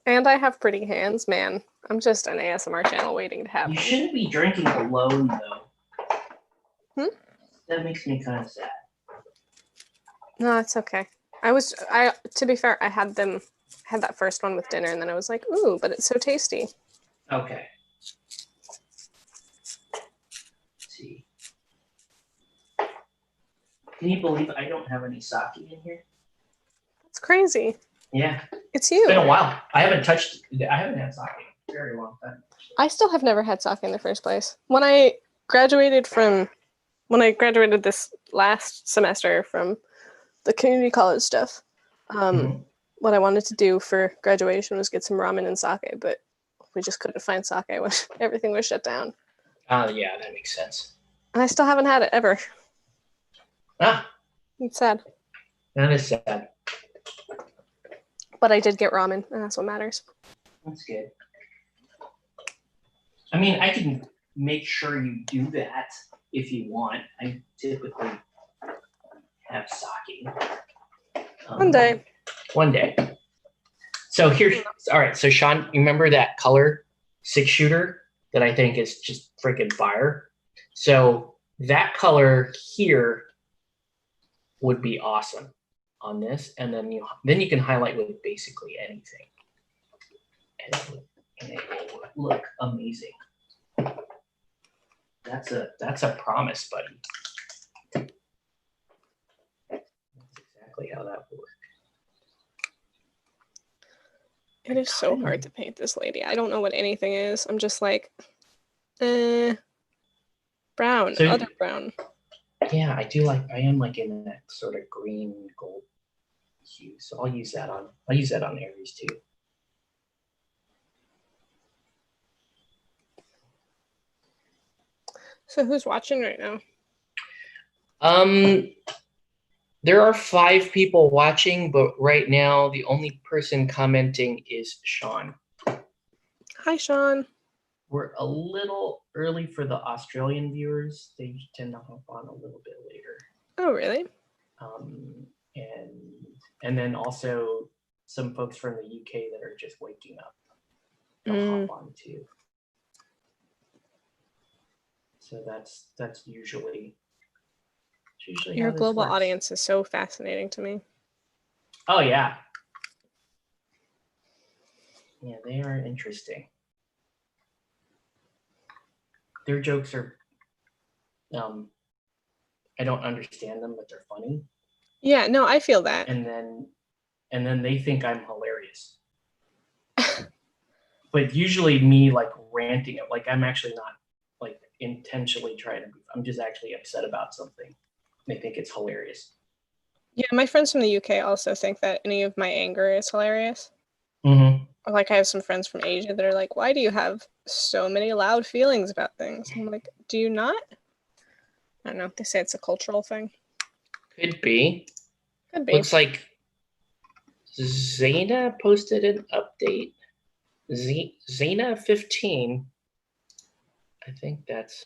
And I have pretty hands, man. I'm just an ASMR channel waiting to happen. You shouldn't be drinking alone though. That makes me kind of sad. No, it's okay. To be fair, I had that first one with dinner and then I was like, ooh, but it's so tasty. Okay. Let's see. Can you believe I don't have any sake in here? That's crazy. Yeah. It's you. It's been a while. I haven't had sake in a very long time. I still have never had sake in the first place. When I graduated this last semester from the community college stuff, what I wanted to do for graduation was get some ramen and sake, but we just couldn't find sake when everything was shut down. Yeah, that makes sense. And I still haven't had it ever. Ah. It's sad. That is sad. But I did get ramen, and that's what matters. That's good. I mean, I can make sure you do that if you want. I typically have sake. One day. One day. So here's all right. So Sean, you remember that color 6-shooter that I think is just freaking fire? So that color here would be awesome on this, and then you can highlight with basically anything, and it will look amazing. That's a promise, buddy. That's exactly how that would work. It is so hard to paint this lady. I don't know what anything is. I'm just like, brown, So, other brown. Yeah, I am like in that sort of green gold hue. So I'll use that on Aries too. So who's watching right now? There are 5 people watching, but right now the only person commenting is Sean. Hi, Sean. We're a little early for the Australian viewers. They tend to hop on a little bit later. Oh, really? And then also some folks from the UK that are just waking up. They'll hop on too. So that's usually your global audience is so fascinating to me. Oh yeah. Yeah, they are interesting. Their jokes are I don't understand them, but they're funny. Yeah, no, I feel that. And then they think I'm hilarious. But usually me like ranting it, like I'm actually not like intentionally trying to be, I'm just actually upset about something. They think it's hilarious. Yeah, my friends from the UK also think that any of my anger is hilarious. Mm-hmm. Or like I have some friends from Asia that are like, why do you have so many loud feelings about things? I'm like, do you not? I don't know. They say it's a cultural thing. Could be. Could be. Looks like Zena posted an update. Zena 15. I think that's.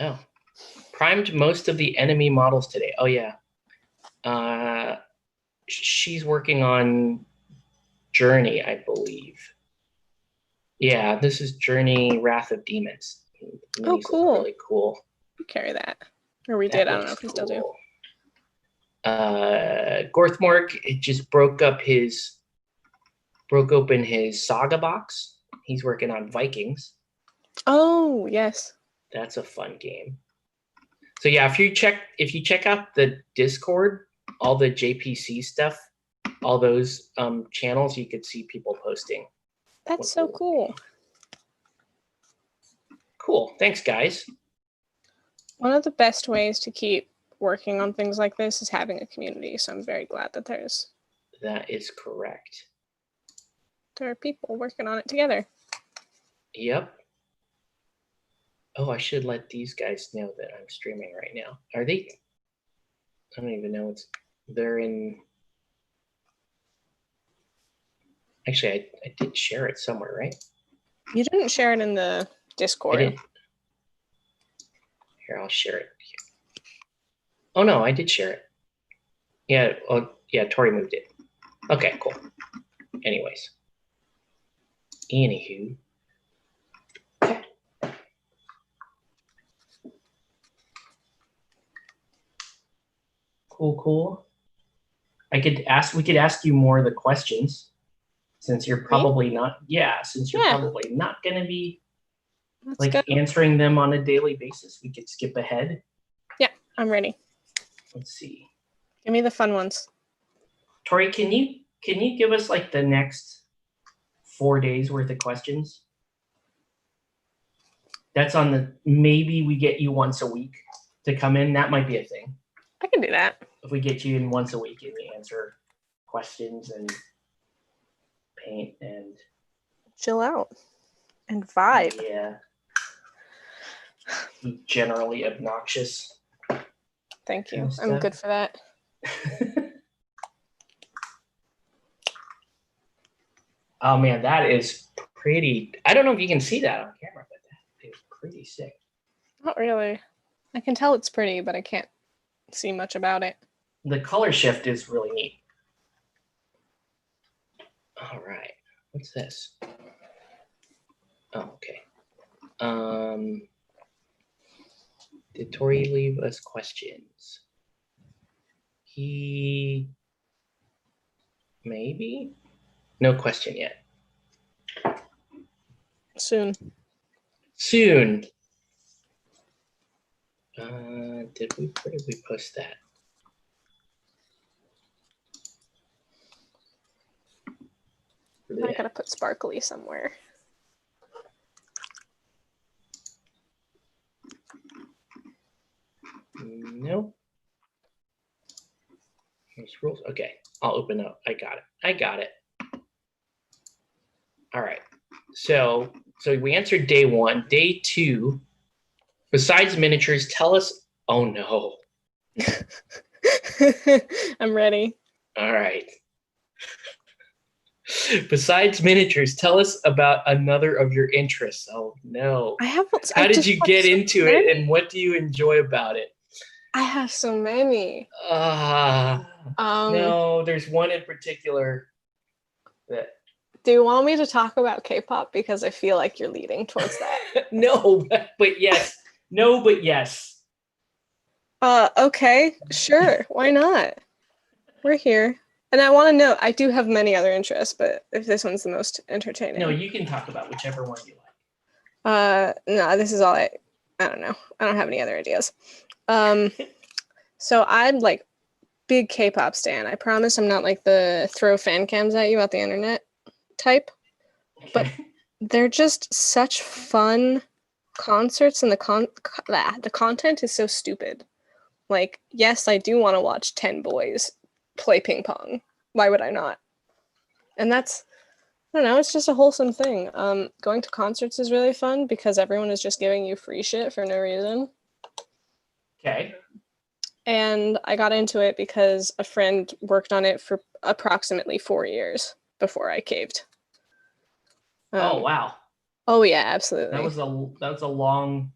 Oh. Primed most of the enemy models today. Oh, yeah. She's working on Journey, I believe. Yeah, this is Journey Wrath of Demons. Oh, cool. Really cool. We carry that. Or we did. I don't know if we still do. Gorthmorg, it just broke open his Saga box. He's working on Vikings. Oh, yes. That's a fun game. So yeah, if you check out the Discord, all the JPC stuff, all those channels, you could see people posting. That's so cool. Cool. Thanks, guys. One of the best ways to keep working on things like this is having a community. So I'm very glad that that is correct. There are people working on it together. Yep. Oh, I should let these guys know that I'm streaming right now. Are they? I don't even know. They're in. Actually, I did share it somewhere, right? You didn't share it in the Discord. Here, I'll share it. Oh no, I did share it. Yeah. Oh, yeah. Tori moved it. Okay, cool. Anyways. Anywho. Cool. We could ask you more of the questions since you're probably not probably not going to be answering them on a daily basis. We could skip ahead. Yeah, I'm ready. Let's see. Give me the fun ones. Tori, can you give us like the next 4 days worth of questions? That's on the, maybe we get you once a week to come in. That might be a thing. I can do that. If we get you in once a week and we answer questions and paint and chill out and vibe. Yeah. Generally obnoxious. Thank you. I'm good for that. Oh man, that is pretty. I don't know if you can see that on camera, but that is pretty sick. Not really. I can tell it's pretty, but I can't see much about it. The color shift is really neat. All right. What's this? Oh, okay. Did Tori leave us questions? He maybe? No question yet. Soon. Where did we post that? I gotta put sparkly somewhere. Nope. Here's rules. Okay, I'll open up. I got it. All right. So we answered day 1. Day 2, besides miniatures, tell us. Oh no. I'm ready. All right. Besides miniatures, tell us about another of your interests. Oh no. How did you get into it and what do you enjoy about it? I have so many. No, there's one in particular that. Do you want me to talk about K-pop? Because I feel like you're leading towards that. No, but yes. No, but yes. Okay, sure. Why not? We're here. And I want to know, I do have many other interests, but if this one's the most entertaining. No, you can talk about whichever one you like. No, this is all I don't know. I don't have any other ideas. So I'm like big K-pop stan. I promise I'm not like the throw fan cams at you at the internet type, but Okay. they're just such fun concerts, and the content is so stupid. Like, yes, I do want to watch 10 boys play ping pong. Why would I not? And that's, I don't know, it's just a wholesome thing. Going to concerts is really fun because everyone is just giving you free shit for no reason. Okay. And I got into it because a friend worked on it for approximately 4 years before I caved. Oh wow. Oh yeah, absolutely. That was a long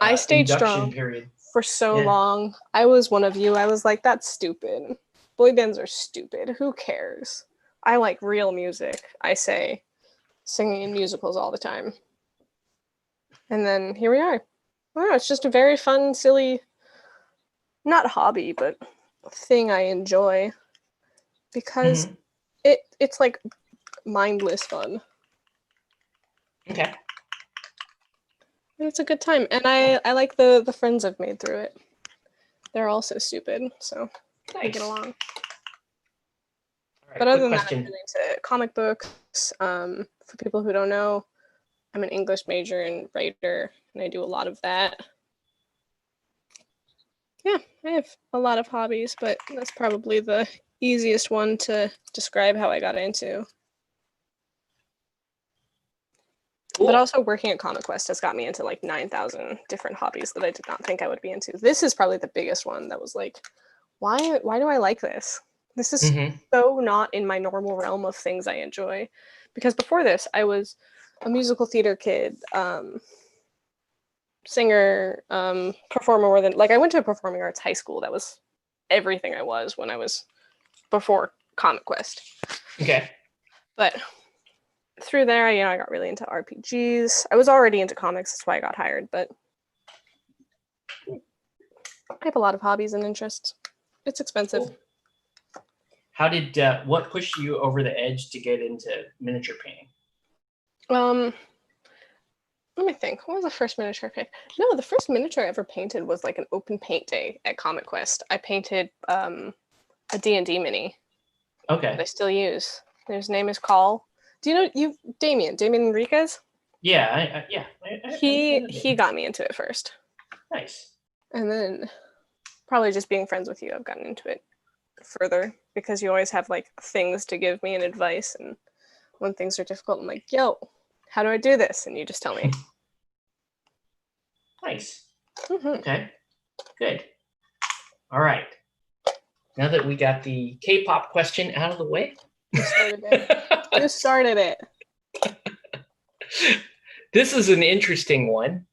I stayed induction strong period. for so Yeah. long. I was one of you. I was like, that's stupid. Boy bands are stupid. Who cares? I like real music, I say, singing in musicals all the time. And then here we are. I don't know, it's just a very fun, silly, not hobby, but thing I enjoy because Mhm. it's like mindless fun. Okay. And it's a good time. And I like the friends I've made through it. They're all so stupid, so we get Nice. All along. right. But other Quick than that, I'm question. really into comic books. For people who don't know, I'm an English major and writer, and I do a lot of that. Yeah, I have a lot of hobbies, but that's probably the easiest one to describe how I got into. Cool. But also working at Comic Quest has got me into like 9,000 different hobbies that I did not think I would be into. This is probably the biggest one that was like, why do I like this? This is Mhm. so not in my normal realm of things I enjoy. Because before this, I was a musical theater kid, singer, performer more than like I went to a performing arts high school. That was everything I was when I was before Comic Quest. Okay. But through there, I got really into RPGs. I was already into comics, that's why I got hired, but I have a lot of hobbies and interests. It's expensive. Cool. How did what pushed you over the edge to get into miniature painting? Let me think. What was the first miniature I painted? No, the first miniature I ever painted was like an open paint day at Comic Quest. I painted a D&D mini that I Okay. still use. His name is Call. Do you know Damien Enriquez? Yeah. I know He Damien. got me into it first. Nice. And then probably just being friends with you, I've gotten into it further because you always have like things to give me and advice. And when things are difficult, I'm like, yo, how do I do this? And you just tell me. Nice. Mm-hmm. Okay. Good. All right. Now that we got the K-pop question out of the way, You started it. You started it. This is an interesting one.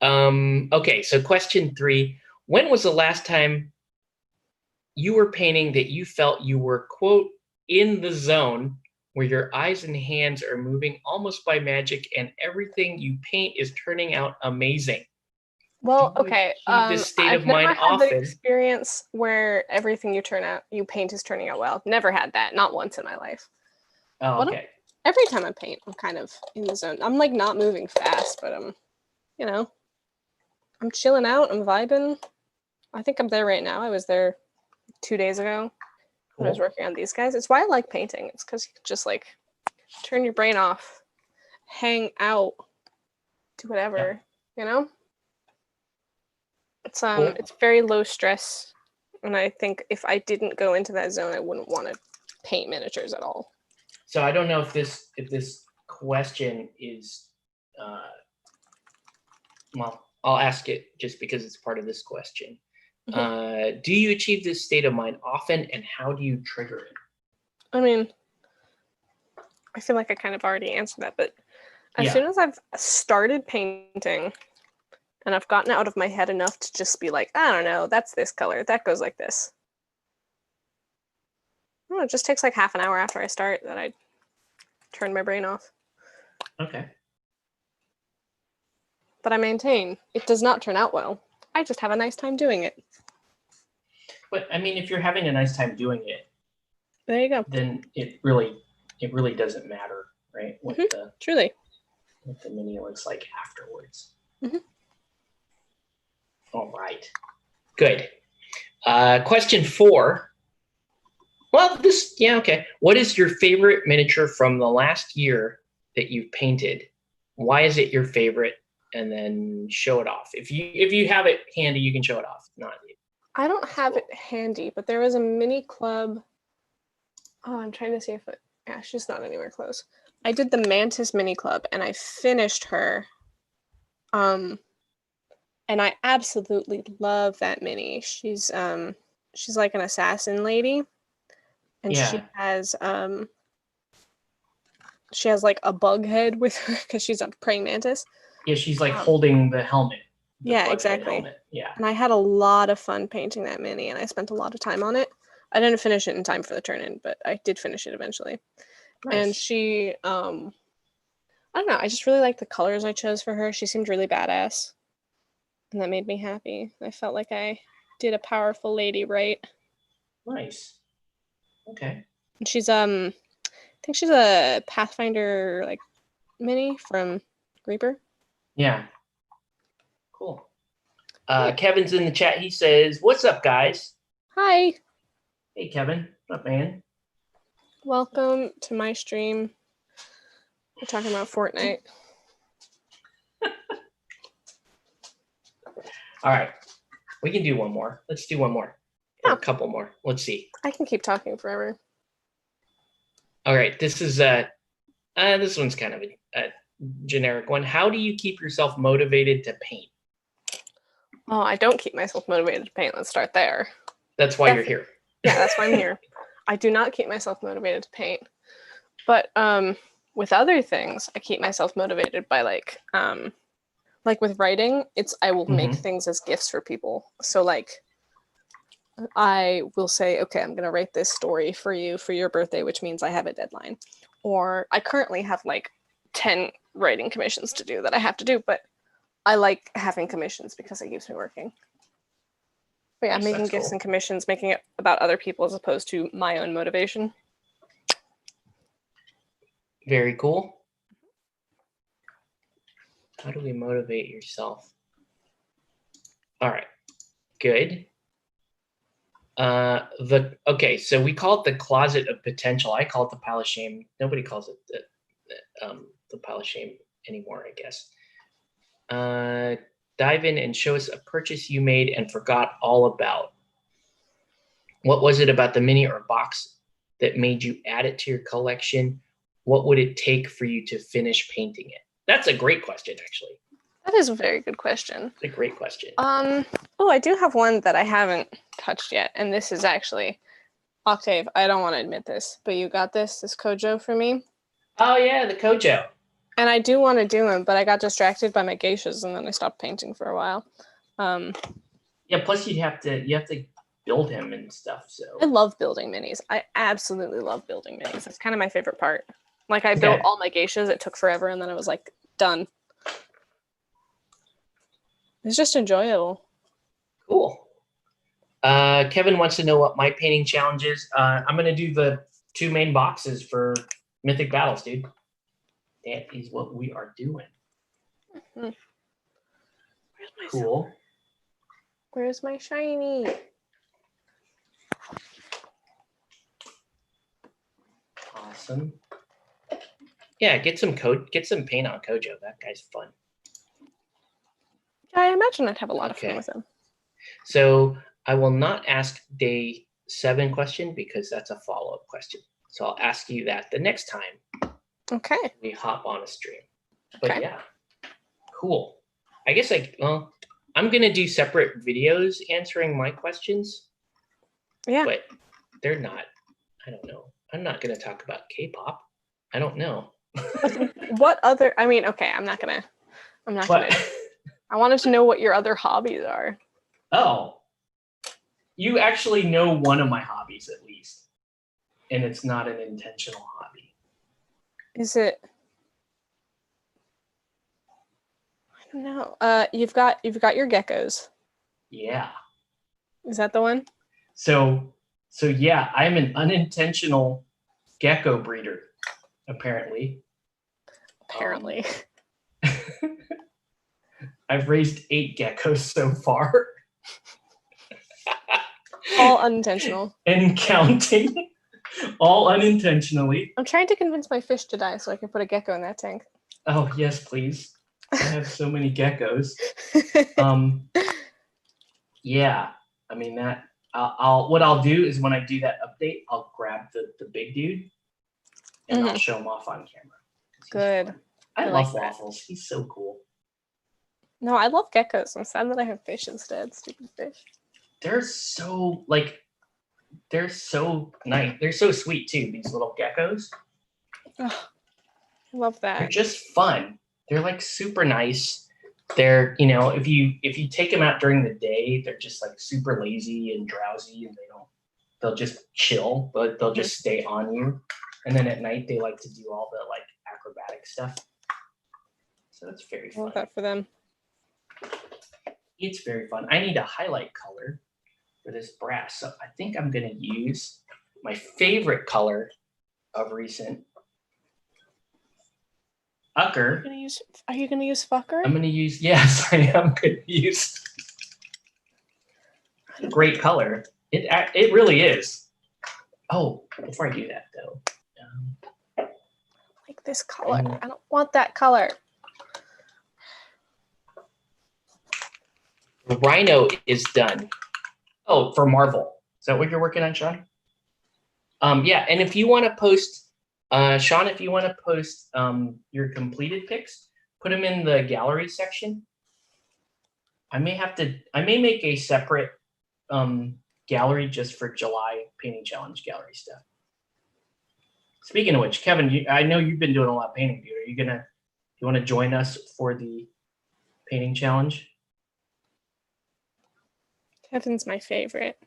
Okay, so question 3. When was the last time you were painting that you felt you were, quote, in the zone where your eyes and hands are moving almost by magic and everything you paint is turning out amazing? Well, Do you okay. achieve this state I've of never mind had the often? experience where everything you paint is turning out well. Never had that. Not once in my life. Oh, But okay. every time I paint, I'm kind of in the zone. I'm like not moving fast, but you know, I'm chilling out. I'm vibing. I think I'm there right now. I was there 2 days ago when I was Cool. working on these guys. It's why I like painting. It's because you can just like turn your brain off, hang out, do whatever. You know, Cool. it's very low stress, and I think if I didn't go into that zone, I wouldn't want to paint miniatures at all. So I don't know if this question is well, I'll ask it just because it's part of this question. Do you achieve this state of mind often, and how do you trigger it? I mean, I feel like I kind of already answered that, but as Yeah. soon as I've started painting and I've gotten out of my head enough to just be like, I don't know, that's this color, that goes like this. I don't know, it just takes like half an hour after I start that I turn my brain off. Okay. But I maintain it does not turn out well. I just have a nice time doing it. But I mean, if you're having a nice time doing it, There you go. then it really doesn't matter, right? What Truly. what the mini looks like afterwards. Mhm. All right. Good. Question 4. Well, okay. What is your favorite miniature from the last year that you've painted? Why is it your favorite? And then show it off. If you have it handy, you can show it off. Not. I don't have it handy, but there was a mini club. Oh, I'm trying to see if it. Yeah, she's not anywhere close. I did the Mantis mini club, and I finished her. And I absolutely love that mini. She's like an assassin lady, and Yeah. she has like a bug head with her because she's a praying mantis. Yeah, she's like holding the helmet. Yeah, exactly. Helmet. Yeah. And I had a lot of fun painting that mini, and I spent a lot of time on it. I didn't finish it in time for the turn-in, but I did finish it eventually. Nice. And she, I don't know, I just really liked the colors I chose for her. She seemed really badass, and that made me happy. I felt like I did a powerful lady right. Nice. Okay. And she's, I think she's a Pathfinder, like, mini from Reaper. Yeah. Cool. Kevin's in the chat. He says, "What's up, guys?" Hi. Hey, Kevin. What's up, man? Welcome to my stream. We're talking about Fortnite. All right. We can do one more. Let's do one more. Or a couple more. Let's see. I can keep talking forever. All right. This is this one's kind of a generic one. How do you keep yourself motivated to paint? Oh, I don't keep myself motivated to paint. Let's start there. That's why you're here. Yeah, that's why I'm here. I do not keep myself motivated to paint. But with other things, I keep myself motivated by like with writing, I will make things as gifts for people. So like I will say, okay, I'm gonna write this story for you for your birthday, which means I have a deadline. Or I currently have like 10 writing commissions to do that I have to do, but I like having commissions because it keeps me working. But yeah, making gifts and commissions, making it about other people as opposed to my own motivation. Very cool. How do we motivate yourself? All right, good. Okay, so we call it the closet of potential. I call it the pile of shame. Nobody calls it the pile of shame anymore, I guess. Dive in and show us a purchase you made and forgot all about. What was it about the mini or box that made you add it to your collection? What would it take for you to finish painting it? That's a great question, actually. That is a very good question. It's a great question. Oh, I do have one that I haven't touched yet, and this is actually Octave. I don't want to admit this, but you got this Kojo for me. Oh yeah, the Kojo. And I do want to do him, but I got distracted by my geishas, and then I stopped painting for a while. Yeah. Plus, you have to build him and stuff. So I love building minis. I absolutely love building minis. That's kind of my favorite part. Like I built all my geishas. It took forever, and then I was like, done. It's just enjoyable. Cool. Kevin wants to know what my painting challenge is. I'm going to do the 2 main boxes for Mythic Battles, dude. That is what we are doing. Mm-hmm. Where's my cool. Silver? Where's my shiny? Awesome. Yeah, get some paint on Kojo. That guy's fun. I imagine I'd have a lot of fun with him. So I will not ask day 7 question because that's a follow-up question. So I'll ask you that the next time. Okay. We hop on a stream. But yeah, cool. I guess I'm gonna do separate videos answering my questions. Yeah. But they're not. I don't know. I'm not gonna talk about K-pop. I don't know. What other? I mean, okay. I'm not gonna. I wanted to know what your other hobbies are. Oh, you actually know one of my hobbies at least, and it's not an intentional hobby. Is it? I don't know. You've got your geckos. Yeah. Is that the one? So yeah, I'm an unintentional gecko breeder, apparently. Apparently. I've raised 8 geckos so far. All unintentional. And counting. All unintentionally. I'm trying to convince my fish to die so I can put a gecko in that tank. Oh, yes, please. I have so many geckos. Yeah, I mean that. What I'll do is when I do that update, I'll grab the big dude and I'll show him off on camera. Good. I like love Waffles. He's so cool. No, I love geckos. I'm sad that I have fish instead. Stupid fish. They're so nice. They're so sweet too. These little geckos. Oh, I love that. They're just fun. They're like super nice. They're, if you take them out during the day, they're just like super lazy and drowsy, and they'll just chill, but they'll just stay on you. And then at night they like to do all the like acrobatic stuff. So that's very fun. I love that for them. It's very fun. I need a highlight color for this brass. So I think I'm gonna use my favorite color of recent. Ucker. Are you gonna use fucker? I'm gonna use, yes, I am gonna use. Great color. It really is. Oh, before I do that though. Like this color. I don't want that color. The rhino is done. Oh, for Marvel. Is that what you're working on, Sean? Yeah, and if you want to post, Sean, if you want to post your completed pics, put them in the gallery section. I may make a separate gallery just for July painting challenge gallery stuff. Speaking of which, Kevin, I know you've been doing a lot of painting, dude. You want to join us for the painting challenge? Kevin's my favorite.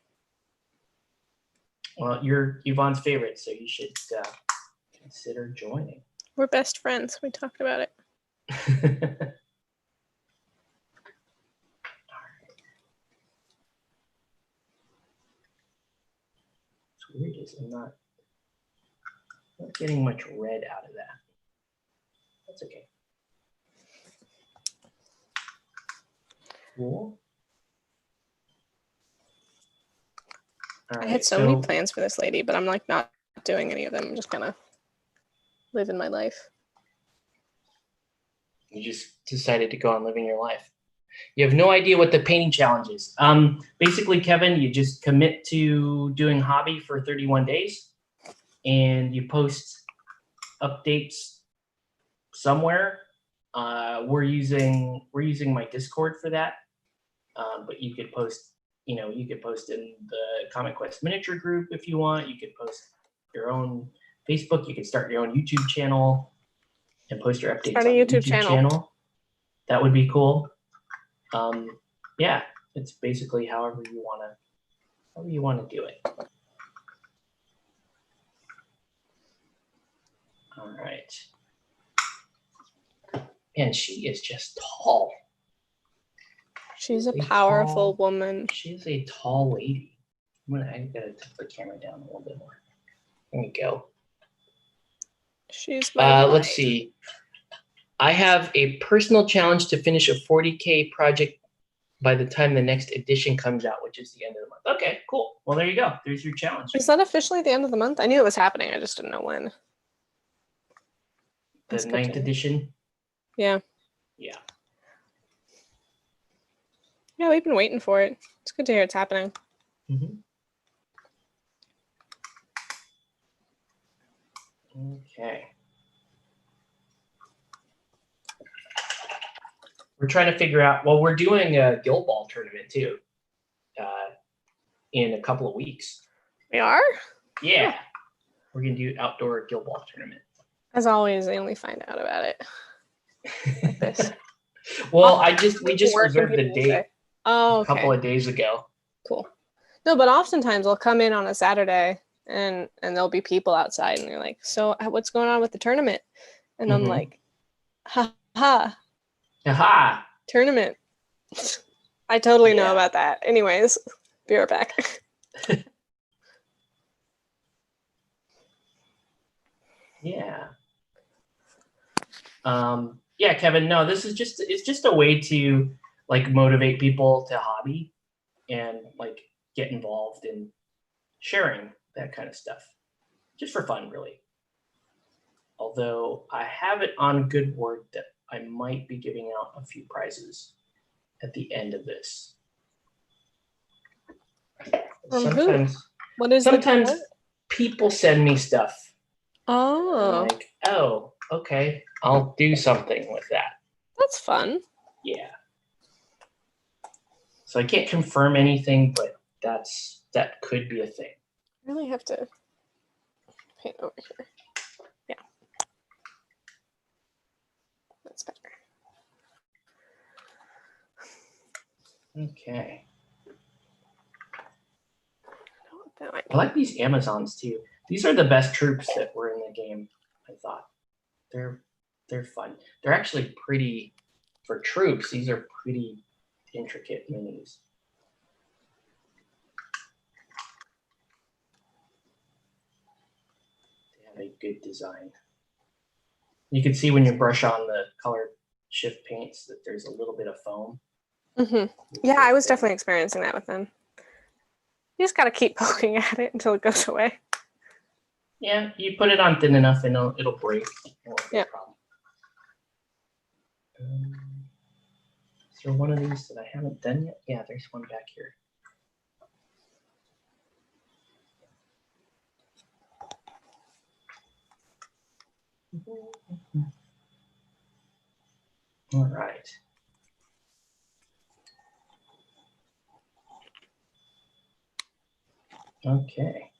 Well, you're Yvonne's favorite, so you should consider joining. We're best friends. We talked about it. It's weird is I'm not getting much red out of that. That's okay. Cool. I had so many plans for this lady, but I'm like not doing any of them. I'm just gonna live in my life. You just decided to go on living your life. You have no idea what the painting challenge is. Basically, Kevin, you just commit to doing hobby for 31 days and you post updates somewhere. We're using my Discord for that. But you could post, you could post in the Comic Quest miniature group if you want. You could post your own Facebook. You could start your own YouTube channel and post your updates on a YouTube channel. That would be cool. Yeah, it's basically however you want to do it. All right. And she is just tall. She's a powerful woman. She's a tall lady. I gotta take the camera down a little bit more. There we go. She's my let's see. I have a personal challenge to finish a 40K project by the time the next edition comes out, which is the end of the month. Okay, cool. Well, there you go. There's your challenge. Is that officially the end of the month? I knew it was happening. I just didn't know when. The 9th edition? Yeah. Yeah. Yeah, we've been waiting for it. It's good to hear it's happening. Mm-hmm. Okay. We're trying to figure out, well, we're doing a Guild Ball tournament too in a couple of weeks. We are? Yeah. We're going to do outdoor Guild Ball tournament. As always, I only find out about it like this. Well, we just reserved the date a couple of days ago. Cool. No, but oftentimes I'll come in on a Saturday and there'll be people outside and they're like, so what's going on with the tournament? And I'm like, ha ha. Aha. Tournament. I totally know about that. Anyways, be right back. Yeah. Yeah, Kevin, no, it's just a way to like motivate people to hobby and like get involved in sharing that kind of stuff. Just for fun, really. Although I have it on good word that I might be giving out a few prizes at the end of this. From who? Sometimes What is sometimes the people send me stuff. I'm Oh, like, oh, okay, I'll do something with that. that's fun. Yeah. So I can't confirm anything, but that could be a thing. I really have to paint over here. Yeah. That's better. Okay. That might I like these Amazons too. These are the best troops that were in the game, I thought. They're fun. They're actually pretty for troops, these are pretty intricate minis. They have a good design. You can see when you brush on the color shift paints that there's a little bit of foam. Yeah, I was definitely experiencing that with them. You just gotta keep poking at it until it goes away. Yeah, you put it on thin enough and it'll break. Yeah. Is there one of these that I haven't done yet? Yeah, there's one back here. All right. Okay.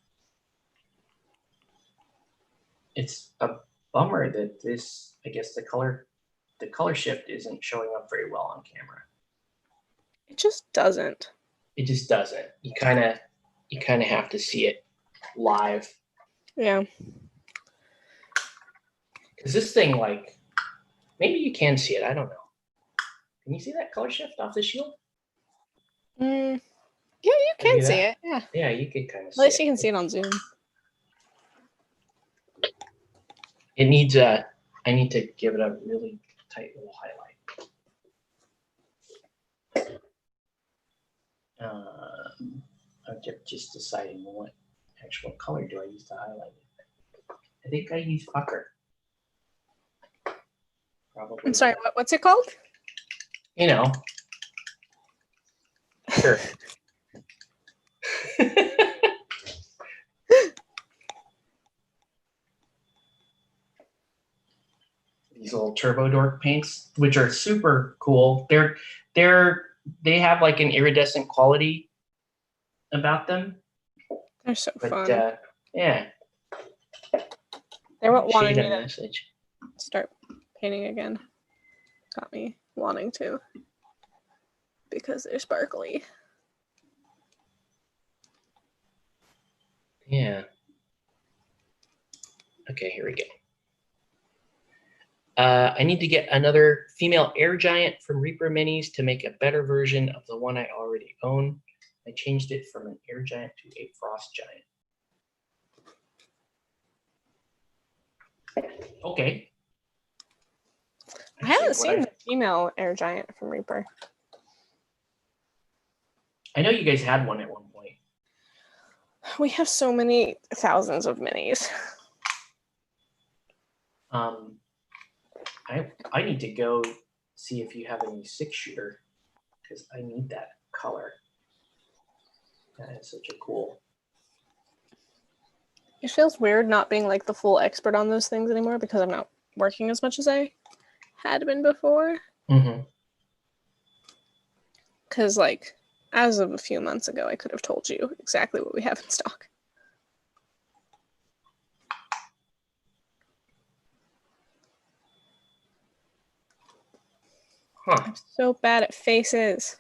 It's a bummer that this, I guess the color shift isn't showing up very well on camera. It just doesn't. It just doesn't. You kind of have to see it live. Yeah. Because this thing, like, maybe you can see it. I don't know. Can you see that color shift off the shield? Yeah, you can see it. Yeah. Yeah, you can kind of see At least it. you can see it on Zoom. It needs a. I need to give it a really tight little highlight. I'm just deciding what actual color do I use to highlight it. I think I use pucker. Probably. I'm sorry, what's it called? You know. Sure. These little turbo dork paints, which are super cool. They have like an iridescent quality about them. They're so But fun. yeah. They're what wanting me Shade to and message. start painting again. Got me wanting to. Because they're sparkly. Yeah. Okay, here we go. I need to get another female air giant from Reaper Minis to make a better version of the one I already own. I changed it from an air giant to a frost giant. Okay. I haven't seen the female air giant from Reaper. I know you guys had one at one point. We have so many thousands of minis. I need to go see if you have any 6-shooter because I need that color. That is such a cool. It feels weird not being like the full expert on those things anymore because I'm not working as much as I had been before. Because like as of a few months ago, I could have told you exactly what we have in stock. I'm so bad at faces.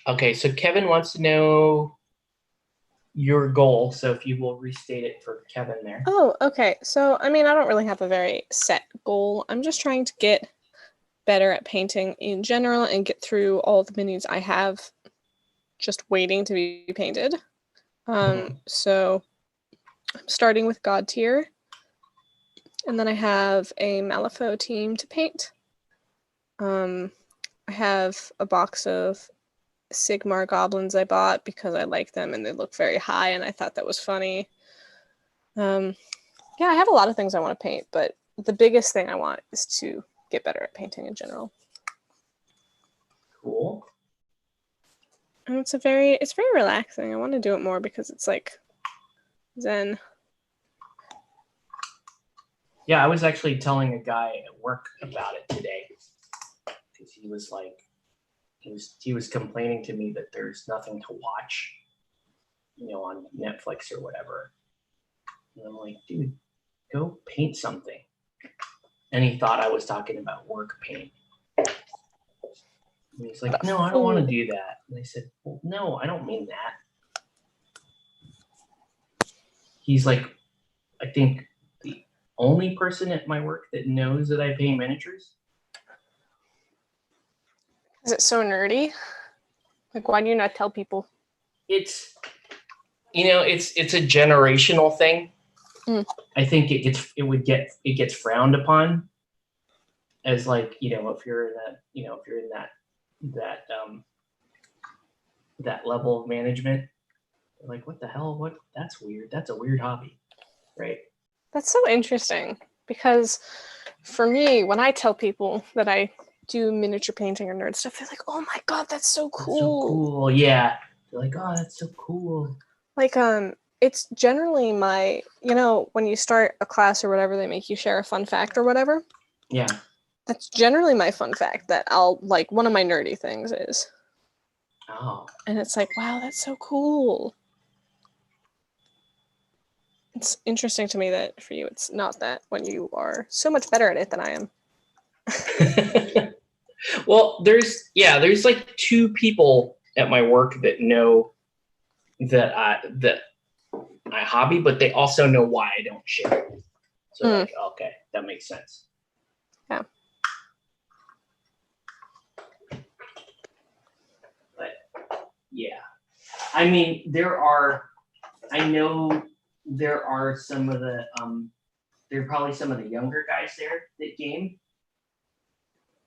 Okay, so Kevin wants to know your goal. So if you will restate it for Kevin there. Oh, okay. So, I mean, I don't really have a very set goal. I'm just trying to get better at painting in general and get through all the minis I have just waiting to be painted. Mhm. So I'm starting with God Tier, and then I have a Malifaux team to paint. I have a box of Sigmar goblins I bought because I like them and they look very high, and I thought that was funny. Yeah, I have a lot of things I want to paint, but the biggest thing I want is to get better at painting in general. Cool. And it's very relaxing. I want to do it more because it's like zen. Yeah, I was actually telling a guy at work about it today because he was like, he was complaining to me that there's nothing to watch, on Netflix or whatever. And I'm like, dude, go paint something. And he thought I was talking about work paint. And he's like, no, I don't want to do that. And I said, well, no, I don't mean that. He's like, I think the only person at my work that knows that I paint miniatures. Is it so nerdy? Like, why do you not tell people? It's a generational thing. I think it gets frowned upon as like, if you're in that level of management, like, what the hell? That's weird. That's a weird hobby, right? That's so interesting because for me, when I tell people that I do miniature painting or nerd stuff, they're like, "Oh my god, that's so cool!" That's so cool, yeah. They're like, "Oh, that's so cool." Like, it's generally my, when you start a class or whatever, they make you share a fun fact or whatever. Yeah. That's generally my fun fact that I'll like. One of my nerdy things is. Oh. And it's like, wow, that's so cool. It's interesting to me that for you, it's not that when you are so much better at it than I am. Well, there's like two people at my work that know that I hobby, but they also know why I don't share it. So like, okay, that makes sense. Yeah. But yeah, I mean, I know there are some of the there are probably some of the younger guys there that game.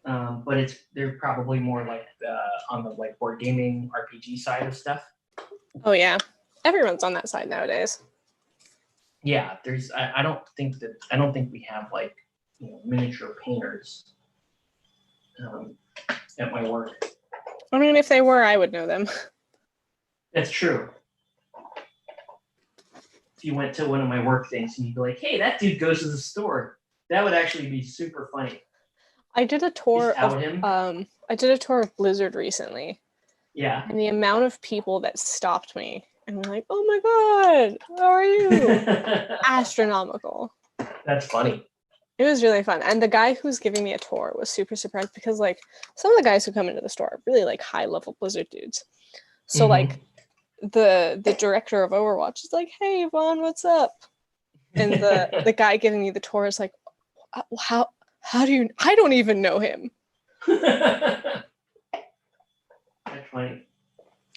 But they're probably more like on the like board gaming RPG side of stuff. Oh yeah, everyone's on that side nowadays. Yeah, I don't think we have like miniature painters at my work. I mean, if they were, I would know them. That's true. If you went to one of my work things and you'd be like, "Hey, that dude goes to the store," that would actually be super funny. I did a tour of Blizzard recently. Yeah. And the amount of people that stopped me and were like, "Oh my god, how are you?" Astronomical. That's funny. It was really fun. And the guy who's giving me a tour was super surprised because like some of the guys who come into the store are really like high level Blizzard dudes. So like the director of Overwatch is like, "Hey Vaughn, what's up?" And the guy giving me the tour is like, how do you, I don't even know him. That's funny.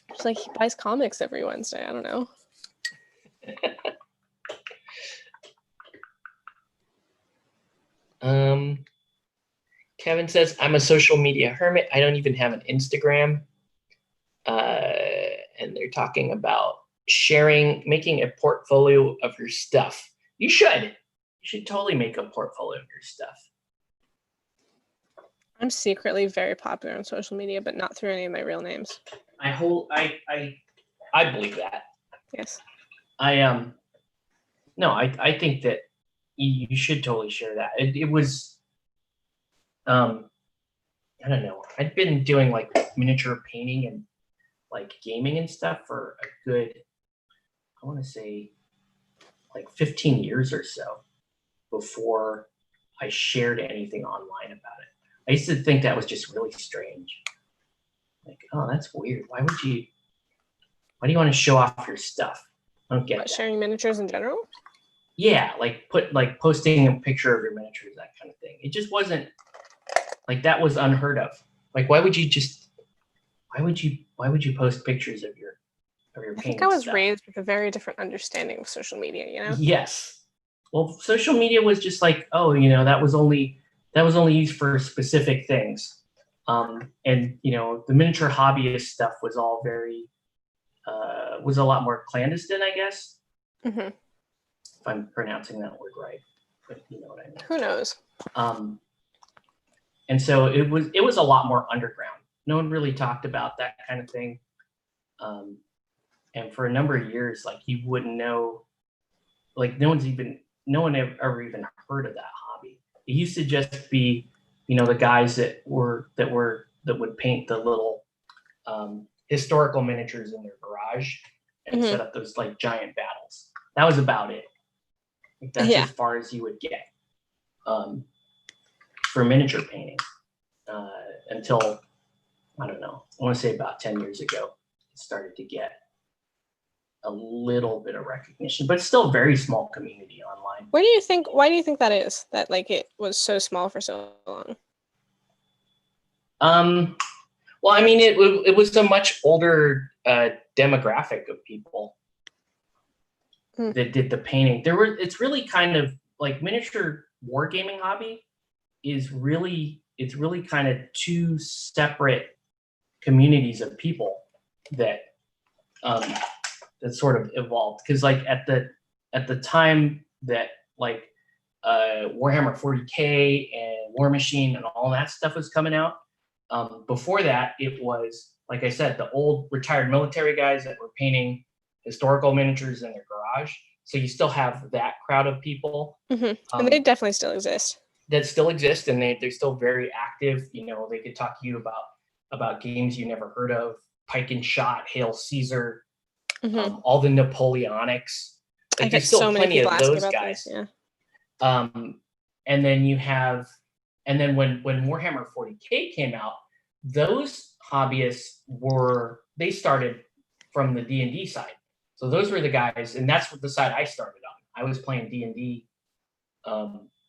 It's like he buys comics every Wednesday. I don't know. Kevin says, I'm a social media hermit. I don't even have an Instagram. And they're talking about making a portfolio of your stuff. You should totally make a portfolio of your stuff. I'm secretly very popular on social media, but not through any of my real names. I believe that. Yes. I think that you should totally share that. It was, I don't know. I'd been doing like miniature painting and like gaming and stuff for a good, I want to say like 15 years or so before I shared anything online about it. I used to think that was just really strange. Like, oh, that's weird. Why do you want to show off your stuff? I don't get that. Sharing miniatures in general? Yeah, like posting a picture of your miniatures, that kind of thing. It just wasn't like, that was unheard of. Like, why would you just why would you post pictures of your I painting think I was stuff? raised with a very different understanding of social media, you know? Yes. Well, social media was just like, oh, that was only used for specific things. And the miniature hobbyist stuff was all very was a lot more clandestine, I guess. Mm-hmm. If I'm pronouncing that word right, but you know what I mean. Who knows? And so it was a lot more underground. No one really talked about that kind of thing. And for a number of years, like you wouldn't know, like no one ever even heard of that hobby. It used to just be, the guys that would paint the little historical miniatures in their garage and set up those like giant battles. That was about it. Like, that's as far as you would get for miniature painting until, I don't know, I want to say about 10 years ago, it started to get a little bit of recognition, but it's still a very small community online. Why do you think that is? That like it was so small for so long? Well, I mean, it was a much older demographic of people that did the painting. It's really kind of like miniature wargaming hobby it's really kind of two separate communities of people that that sort of evolved. Because like at the time that like Warhammer 40K and War Machine and all that stuff was coming out, before that it was, like I said, the old retired military guys that were painting historical miniatures in their garage. So you still have that crowd of people. And they definitely still exist. That still exist, and they're still very active. They could talk to you about games you never heard of, Pike and Shot, Hail Caesar, all the Napoleonics. Like, I get there's still so many plenty people of asking those about guys. this, yeah. And then when Warhammer 40K came out, those hobbyists they started from the D&D side. So those were the guys, and that's what the side I started on. I was playing D&D,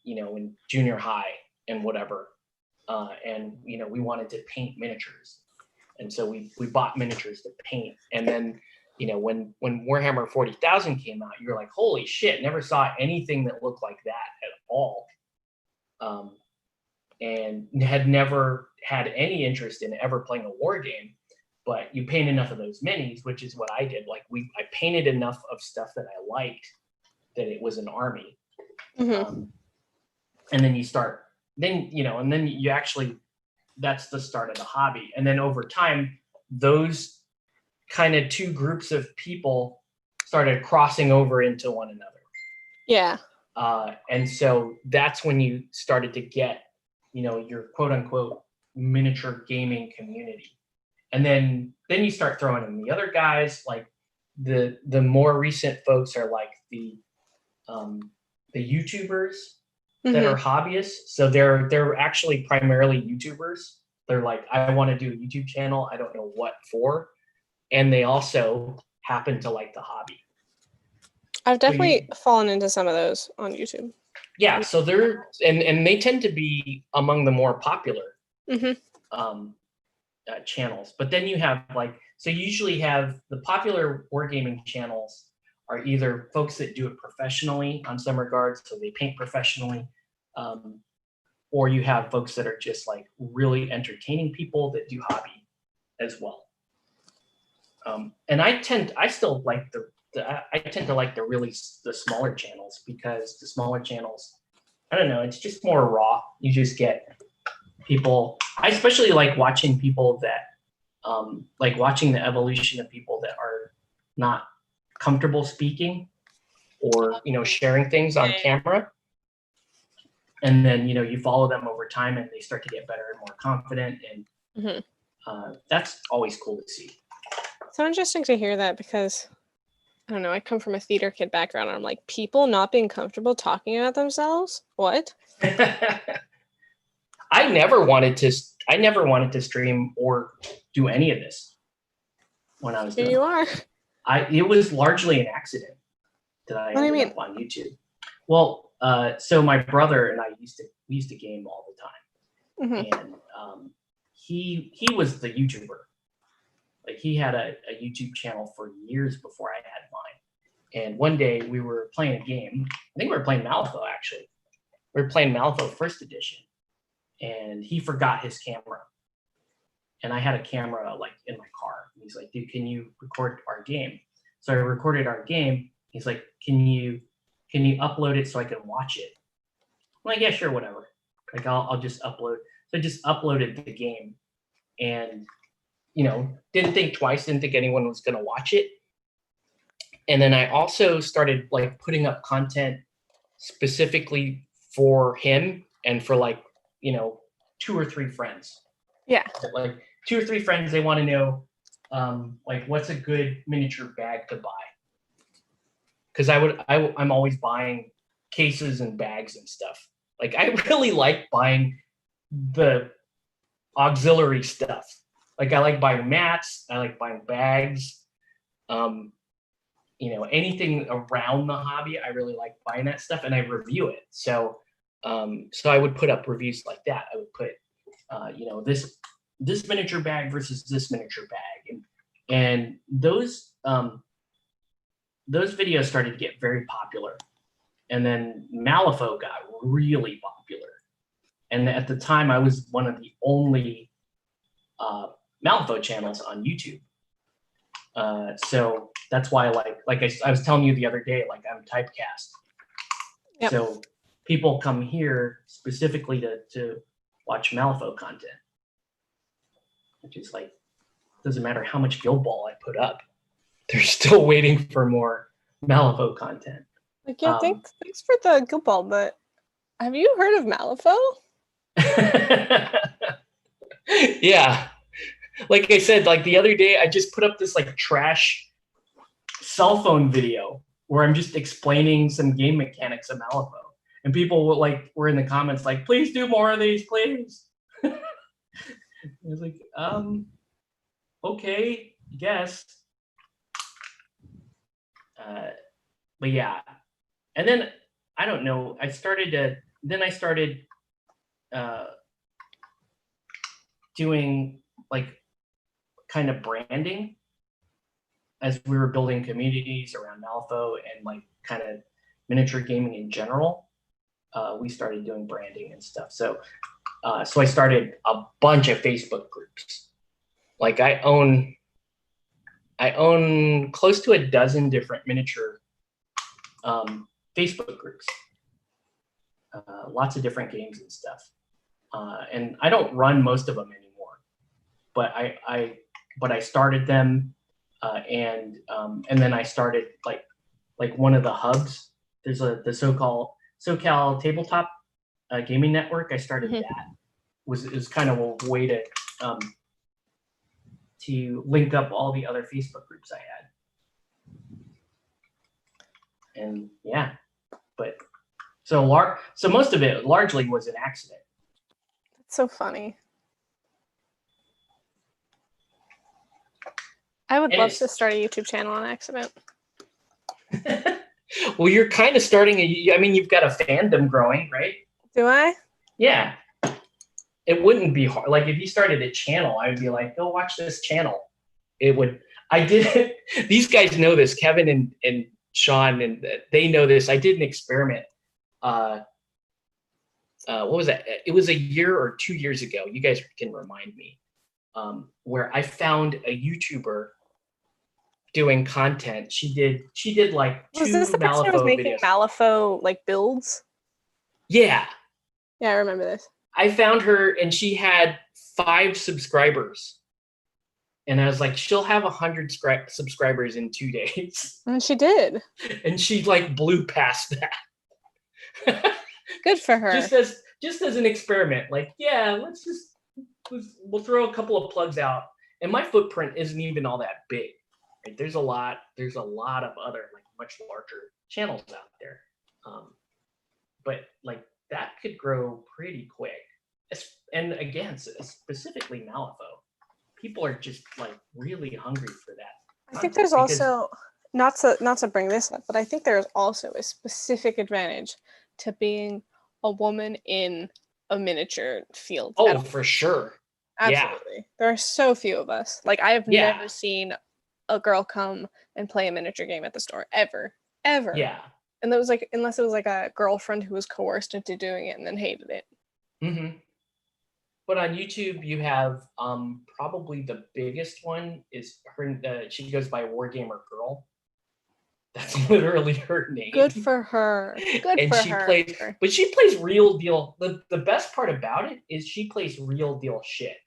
in junior high and whatever. And we wanted to paint miniatures. And so we bought miniatures to paint. And then, when Warhammer 40,000 came out, you're like, holy shit, never saw anything that looked like that at all. And had never had any interest in ever playing a war game. But you paint enough of those minis, which is what I did. Like I painted enough of stuff that I liked that it was an army. And then you actually, that's the start of the hobby. And then over time, those kind of two groups of people started crossing over into one another. Yeah. And so that's when you started to get, your quote unquote miniature gaming community. And then you start throwing in the other guys, like the more recent folks are like the YouTubers that are hobbyists. So they're actually primarily YouTubers. They're like, I want to do a YouTube channel. I don't know what for. And they also happen to like the hobby. I've definitely fallen into some of those on YouTube. Yeah. So they're, and they tend to be among the more popular channels. But then you have so you usually have the popular wargaming channels are either folks that do it professionally on some regards, so they paint professionally, or you have folks that are just like really entertaining people that do hobby as well. And I tend to like the smaller channels, because the smaller channels, I don't know, it's just more raw. You just get people. I especially like watching people that like watching the evolution of people that are not comfortable speaking or sharing things on camera, and then you follow them over time and they start to get better and more confident, and that's always cool to see. So interesting to hear that, because I don't know, I come from a theater kid background and I'm like, people not being comfortable talking about themselves? What? I never wanted to stream or do any of this when I was Here you are. It was largely an accident that I ended up on YouTube. Well, so my brother and I used to game all the time, and he was the YouTuber, Like he had a YouTube channel for years before I had mine. And one day we were playing a game. I think we were playing Malifaux actually. We were playing Malifaux First Edition, and he forgot his camera. And I had a camera like in my car. And he's like, "Dude, can you record our game?" So I recorded our game. He's like, "Can you upload it so I can watch it?" I'm like, "Yeah, sure, whatever." Like I'll just upload. So I just uploaded the game, and didn't think twice. Didn't think anyone was gonna watch it. And then I also started like putting up content specifically for him and for like 2 or 3 friends. Yeah. Like 2 or 3 friends, they want to know like what's a good miniature bag to buy. Because I'm always buying cases and bags and stuff. Like I really like buying the auxiliary stuff. Like I like buying mats, I like buying bags. Anything around the hobby, I really like buying that stuff, and I review it. So I would put up reviews like that. I would put this miniature bag versus this miniature bag, and those videos started to get very popular. And then Malifaux got really popular. And at the time, I was one of the only Malifaux channels on YouTube. So that's why, like I was telling you the other day, like I'm typecast. Yep. So people come here specifically to watch Malifaux content, which is like, doesn't matter how much Guild Ball I put up, they're still waiting for more Malifaux content. Like, yeah, thanks for the Guild Ball, but have you heard of Malifaux? Yeah. Like I said, like the other day, I just put up this like trash cell phone video where I'm just explaining some game mechanics of Malifaux, and people were in the comments like, "Please do more of these, please." I was like, okay, I guess. But yeah, and then I don't know. I started doing like kind of branding as we were building communities around Malifaux and like kind of miniature gaming in general. We started doing branding and stuff. So I started a bunch of Facebook groups. Like I own close to a dozen different miniature Facebook groups. Lots of different games and stuff. And I don't run most of them anymore, but I started them, and then I started like one of the hubs. There's the SoCal Tabletop Gaming Network. I started that. It was kind of a way to link up all the other Facebook groups I had. And yeah, but so most of it largely was an accident. That's so funny. I would love to start a YouTube channel on accident. Well, you're kind of starting you've got a fandom growing, right? Do I? Yeah. It wouldn't be hard. Like if you started a channel, I would be like, go watch this channel. I did these guys know this, Kevin and Sean, and they know this. I did an experiment. What was that? It was a year or 2 years ago. You guys can remind me. Where I found a YouTuber doing content. She did like 2 was this the person who was making videos. Malifaux like builds? Yeah. Yeah, I remember this. I found her and she had 5 subscribers. And I was like, she'll have 100 subscribers in 2 days. And she did. And she like blew past that. Good for her. Just as an experiment. Like, yeah, we'll throw a couple of plugs out. And my footprint isn't even all that big. Right? There's a lot of other like much larger channels out there. But like that could grow pretty quick. And again, specifically Malifaux. People are just like really hungry for that. I think there's also not to bring this up, but I think there's also a specific advantage to being a woman in a miniature field. Oh, for sure. Absolutely. There are so few of us. Like, I have Yeah. never seen a girl come and play a miniature game at the store ever. Ever. Yeah. And that was like, unless it was like a girlfriend who was coerced into doing it and then hated it. Mm-hmm. But on YouTube, you have probably the biggest one is her. She goes by Wargamer Girl. That's literally her name. Good for her. Good And for she her. plays, but she plays real deal. The best part about it is she plays real deal shit,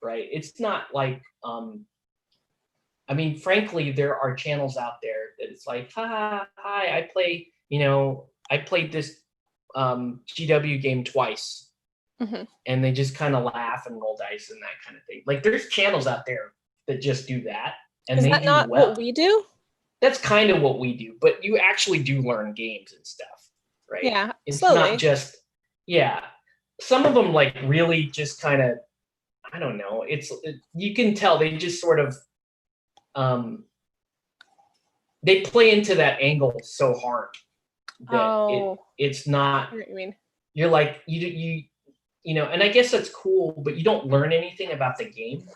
right? It's not like I mean, frankly, there are channels out there that it's like, hi, I play, I played this GW game twice. Mm-hmm. And they just kind of laugh and roll dice and that kind of thing. Like, there's channels out there that just do that, and Is they that do not well. what we do? That's kind of what we do, but you actually do learn games and stuff, right? Yeah, it's slowly. not just some of them like really just kind of, I don't know, you can tell they just sort of they play into that angle so hard that it's not, I know what you mean. You're like, and I guess that's cool, but you don't learn anything about the game,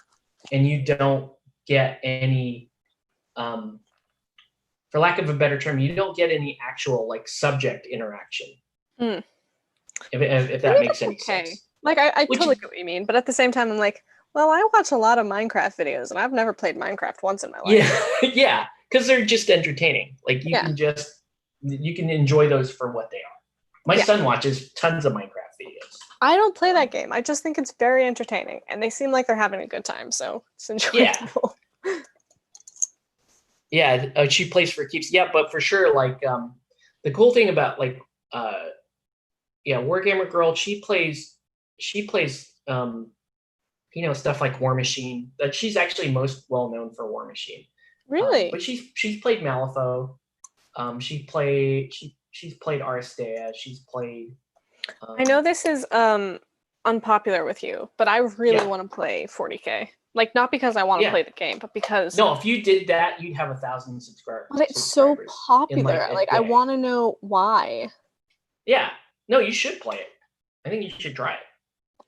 and you don't get any for lack of a better term, you don't get any actual like subject interaction. If that makes any sense. Like, I totally get what you mean, but at the same time, I'm like, well, I watch a lot of Minecraft videos, and I've never played Minecraft once in my life. Yeah, because they're just entertaining. Like, you can enjoy those for what they are. My son watches tons of Minecraft videos. I don't play that game. I just think it's very entertaining, and they seem like they're having a good time, so it's enjoyable. Yeah, she plays for keeps. Yeah, but for sure, like the cool thing about like Wargamer Girl, she plays stuff like War Machine. That she's actually most well known for War Machine. Really? But she's played Malifaux. She's played Aristea. She's played. I know this is unpopular with you, but I really want to play 40K. Like, not because I want to play the game, but because... No, if you did that, you'd have 1,000 subscribers. But it's so popular. Like I want to know why. Yeah. No, you should play it. I think you should try it.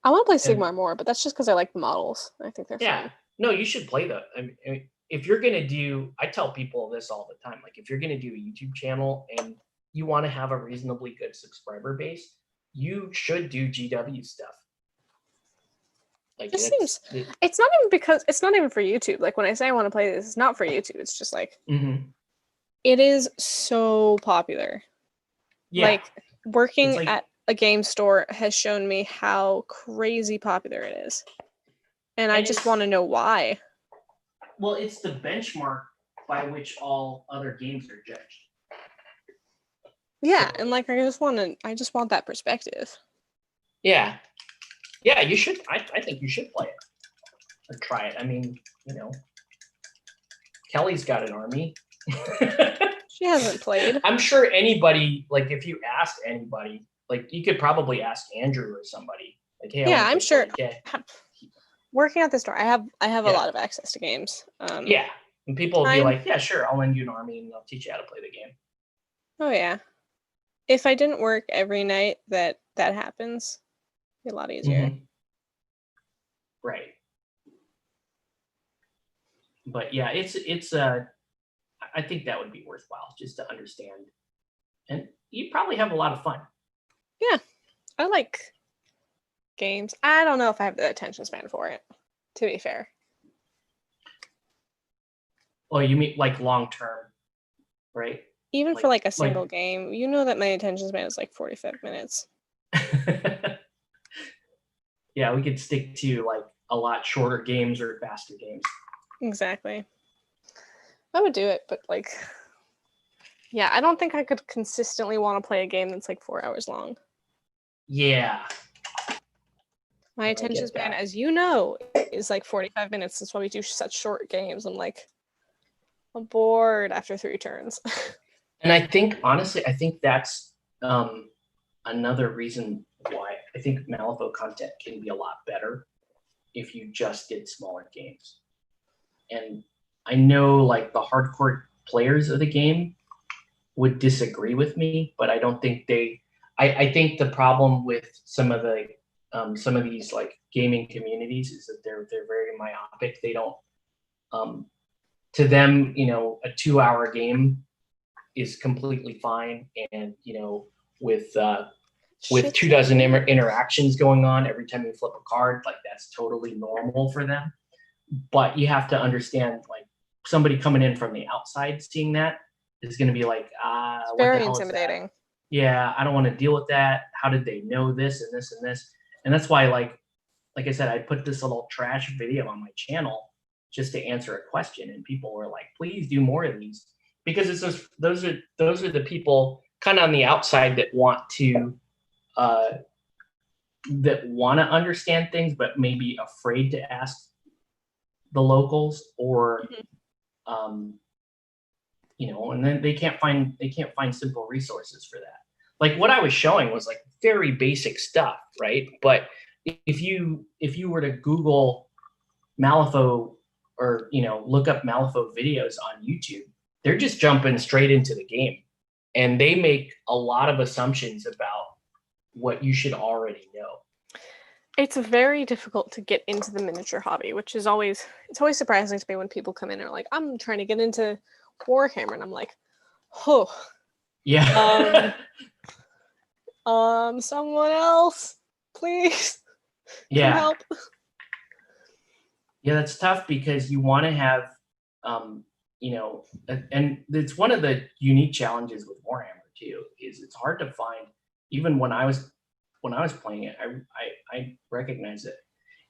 I want to play Sigmar more, but that's just because I like the models. I think they're fun. No, you should play them. I mean, if you're going to do... I tell people this all the time. Like, if you're going to do a YouTube channel and you want to have a reasonably good subscriber base, you should do GW stuff. Like, it's not even because it's not even for YouTube. Like, when I say I want to play this, it's not for YouTube. It's just like it is so popular. Yeah. Like, working at a game store has shown me how crazy popular it is. And I just want to know why. Well, it's the benchmark by which all other games are judged. Yeah, and like I just want that perspective. Yeah. Yeah, you should. I think you should play it or try it. I mean, Kelly's got an army. She hasn't played. I'm sure anybody, like, if you asked anybody, like, you could probably ask Andrew or somebody. Like, hey, I'm sure. Working at the store, I have a lot of access to games. And people will be like, yeah, sure, I'll lend you an army and I'll teach you how to play the game. Oh yeah. If I didn't work every night that happens, it'd be a lot easier. Right. But yeah, it's I think that would be worthwhile just to understand. And you probably have a lot of fun. Yeah. I like games. I don't know if I have the attention span for it, to be fair. Well, you mean like long term, right? Even for like a single game, you know that my attention span is like 45 minutes. Yeah, we could stick to like a lot shorter games or faster games. Exactly. I would do it, but like, yeah, I don't think I could consistently want to play a game that's like 4 hours long. Yeah. My attention span, as you know, is like 45 minutes. That's why we do such short games. I'm bored after 3 turns. And I think, honestly, that's another reason why I think Malifaux content can be a lot better if you just did smaller games. And I know, like, the hardcore players of the game would disagree with me, but I don't think I think the problem with some of the some of these like gaming communities is that they're very myopic. They don't to them, you know, a 2-hour game is completely fine, and you know, with 24 interactions going on every time you flip a card, like that's totally normal for them. But you have to understand, like somebody coming in from the outside seeing that is going to be like, what very the hell intimidating. Is that? Yeah, I don't want to deal with that. How did they know this and this and this? And that's why, like I said, I put this little trash video on my channel just to answer a question, and people were like, please do more of these, because it's those are the people kind of on the outside that want to understand things, but maybe afraid to ask the locals, or you know, and then they can't find simple resources for that. Like what I was showing was like very basic stuff, right? But if you were to Google Malifaux, or you know, look up Malifaux videos on YouTube, they're just jumping straight into the game, and they make a lot of assumptions about what you should already know. It's very difficult to get into the miniature hobby, which is always surprising to me when people come in and are like, I'm trying to get into Warhammer, and I'm like, oh yeah. Someone else, please. Yeah. Help. Yeah, that's tough, because you want to have you know, and it's one of the unique challenges with Warhammer too, is it's hard to find. Even when I was playing it, I recognize it.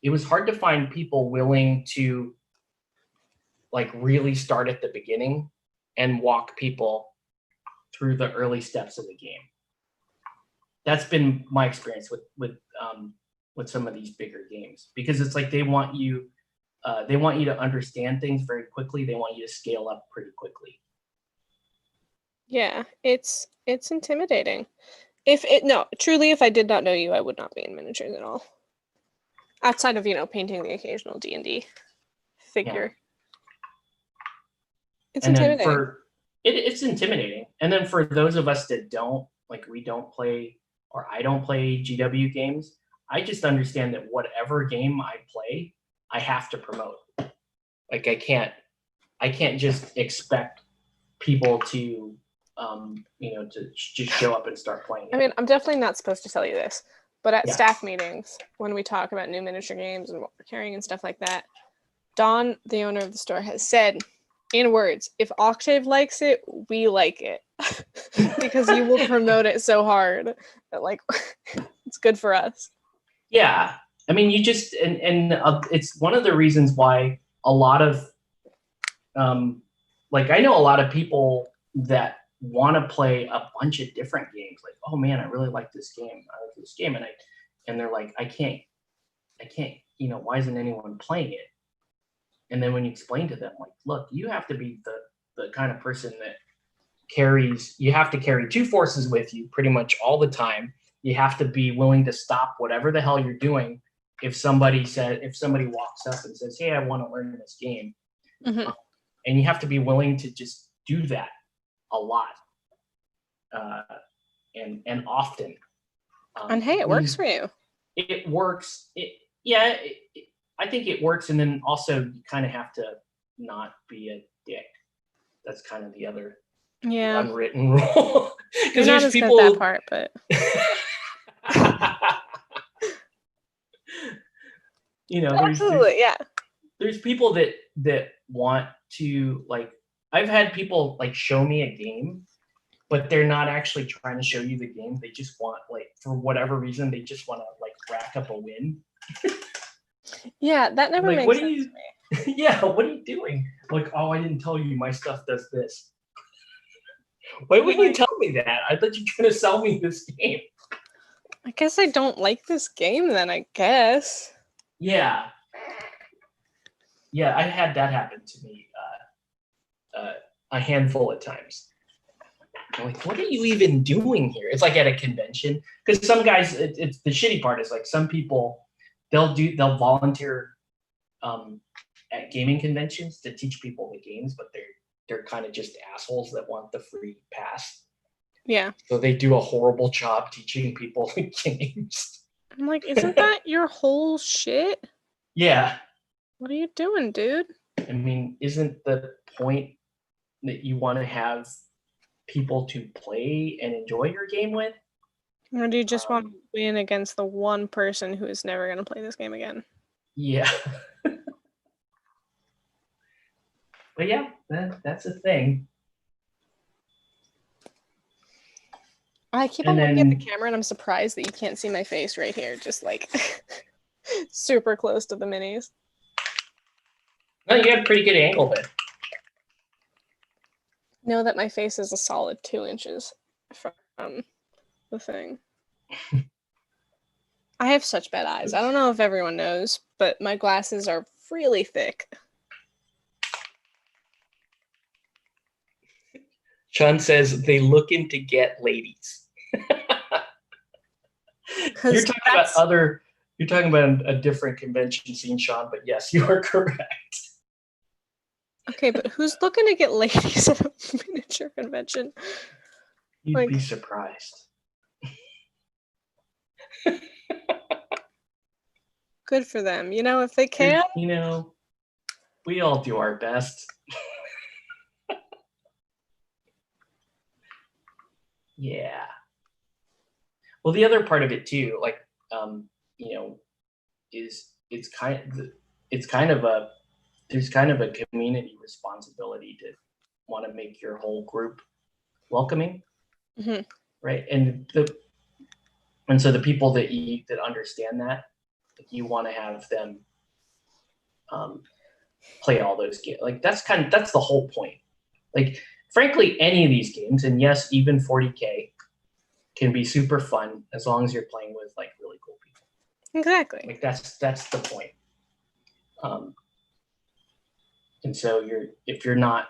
It was hard to find people willing to like really start at the beginning and walk people through the early steps of the game. That's been my experience with some of these bigger games, because it's like they want you to understand things very quickly. They want you to scale up pretty quickly. Yeah, it's intimidating. If I did not know you, I would not be in miniatures at all. Outside of, you know, painting the occasional D&D figure. Yeah. It's intimidating. It's intimidating. And then for those of us that don't, like, we don't play, or I don't play GW games, I just understand that whatever game I play, I have to promote. Like I can't just expect people to you know, to just show up and start playing it. I mean, I'm definitely not supposed to tell you this, but at staff meetings, when we talk about new miniature games and what we're carrying and stuff like that, Don, the owner of the store, has said, in words, if Octave likes it, we like it. Because you will promote it so hard that, like, it's good for us. Yeah. I mean, you just, and it's one of the reasons why a lot of, like, I know a lot of people that want to play a bunch of different games. Like, oh man, I really like this game. I like this game. And they're like, I can't, you know, why isn't anyone playing it? And then when you explain to them, like, look, you have to be the kind of person that you have to carry two forces with you pretty much all the time. You have to be willing to stop whatever the hell you're doing. If somebody walks up and says, hey, I want to learn this game. Mm-hmm. And you have to be willing to just do that a lot. And often. And hey, it works for you. It works. I think it works. And then also you kind of have to not be a dick. That's kind of the other unwritten rule. Because there's people good at that part, but you know, absolutely, there's people that want to, like, I've had people like show me a game, but they're not actually trying to show you the game. They just want, like, for whatever reason, they just want to like rack up a win. Yeah, that never like, makes sense to me. Yeah, what are you doing? Like, oh, I didn't tell you my stuff does this. Why wouldn't you tell me that? I thought you were going to sell me this game. I guess I don't like this game then, I guess. Yeah. Yeah, I had that happen to me a handful of times. I'm like, what are you even doing here? It's like at a convention. Because some guys, it's the shitty part is, like, some people, they'll volunteer at gaming conventions to teach people the games, but they're kind of just assholes that want the free pass. Yeah. So they do a horrible job teaching people the games. I'm like, isn't that your whole shit? Yeah. What are you doing, dude? I mean, isn't the point that you want to have people to play and enjoy your game with? Or do you just want to win against the one person who is never going to play this game again? Yeah. But yeah, that's a thing. I keep And on looking at the then- camera and I'm surprised that you can't see my face right here, just like super close to the minis. No, you have a pretty good angle there. Know that my face is a solid 2 inches from the thing. I have such bad eyes. I don't know if everyone knows, but my glasses are really thick. Sean says they looking to get ladies. You're talking about a different convention scene, Sean, but yes, you are correct. Okay, but who's looking to get ladies at a miniature convention? You'd be surprised. Good for them. You know, if they can. You know, we all do our best. Yeah. Well, the other part of it too, like, you know, is there's kind of a community responsibility to want to make your whole group welcoming, right? And so the people that understand that, you want to have them play all those games. Like that's the whole point. Like, frankly, any of these games, and yes, even 40K can be super fun as long as you're playing with like really cool people. Exactly. Like that's the point. And so if you're not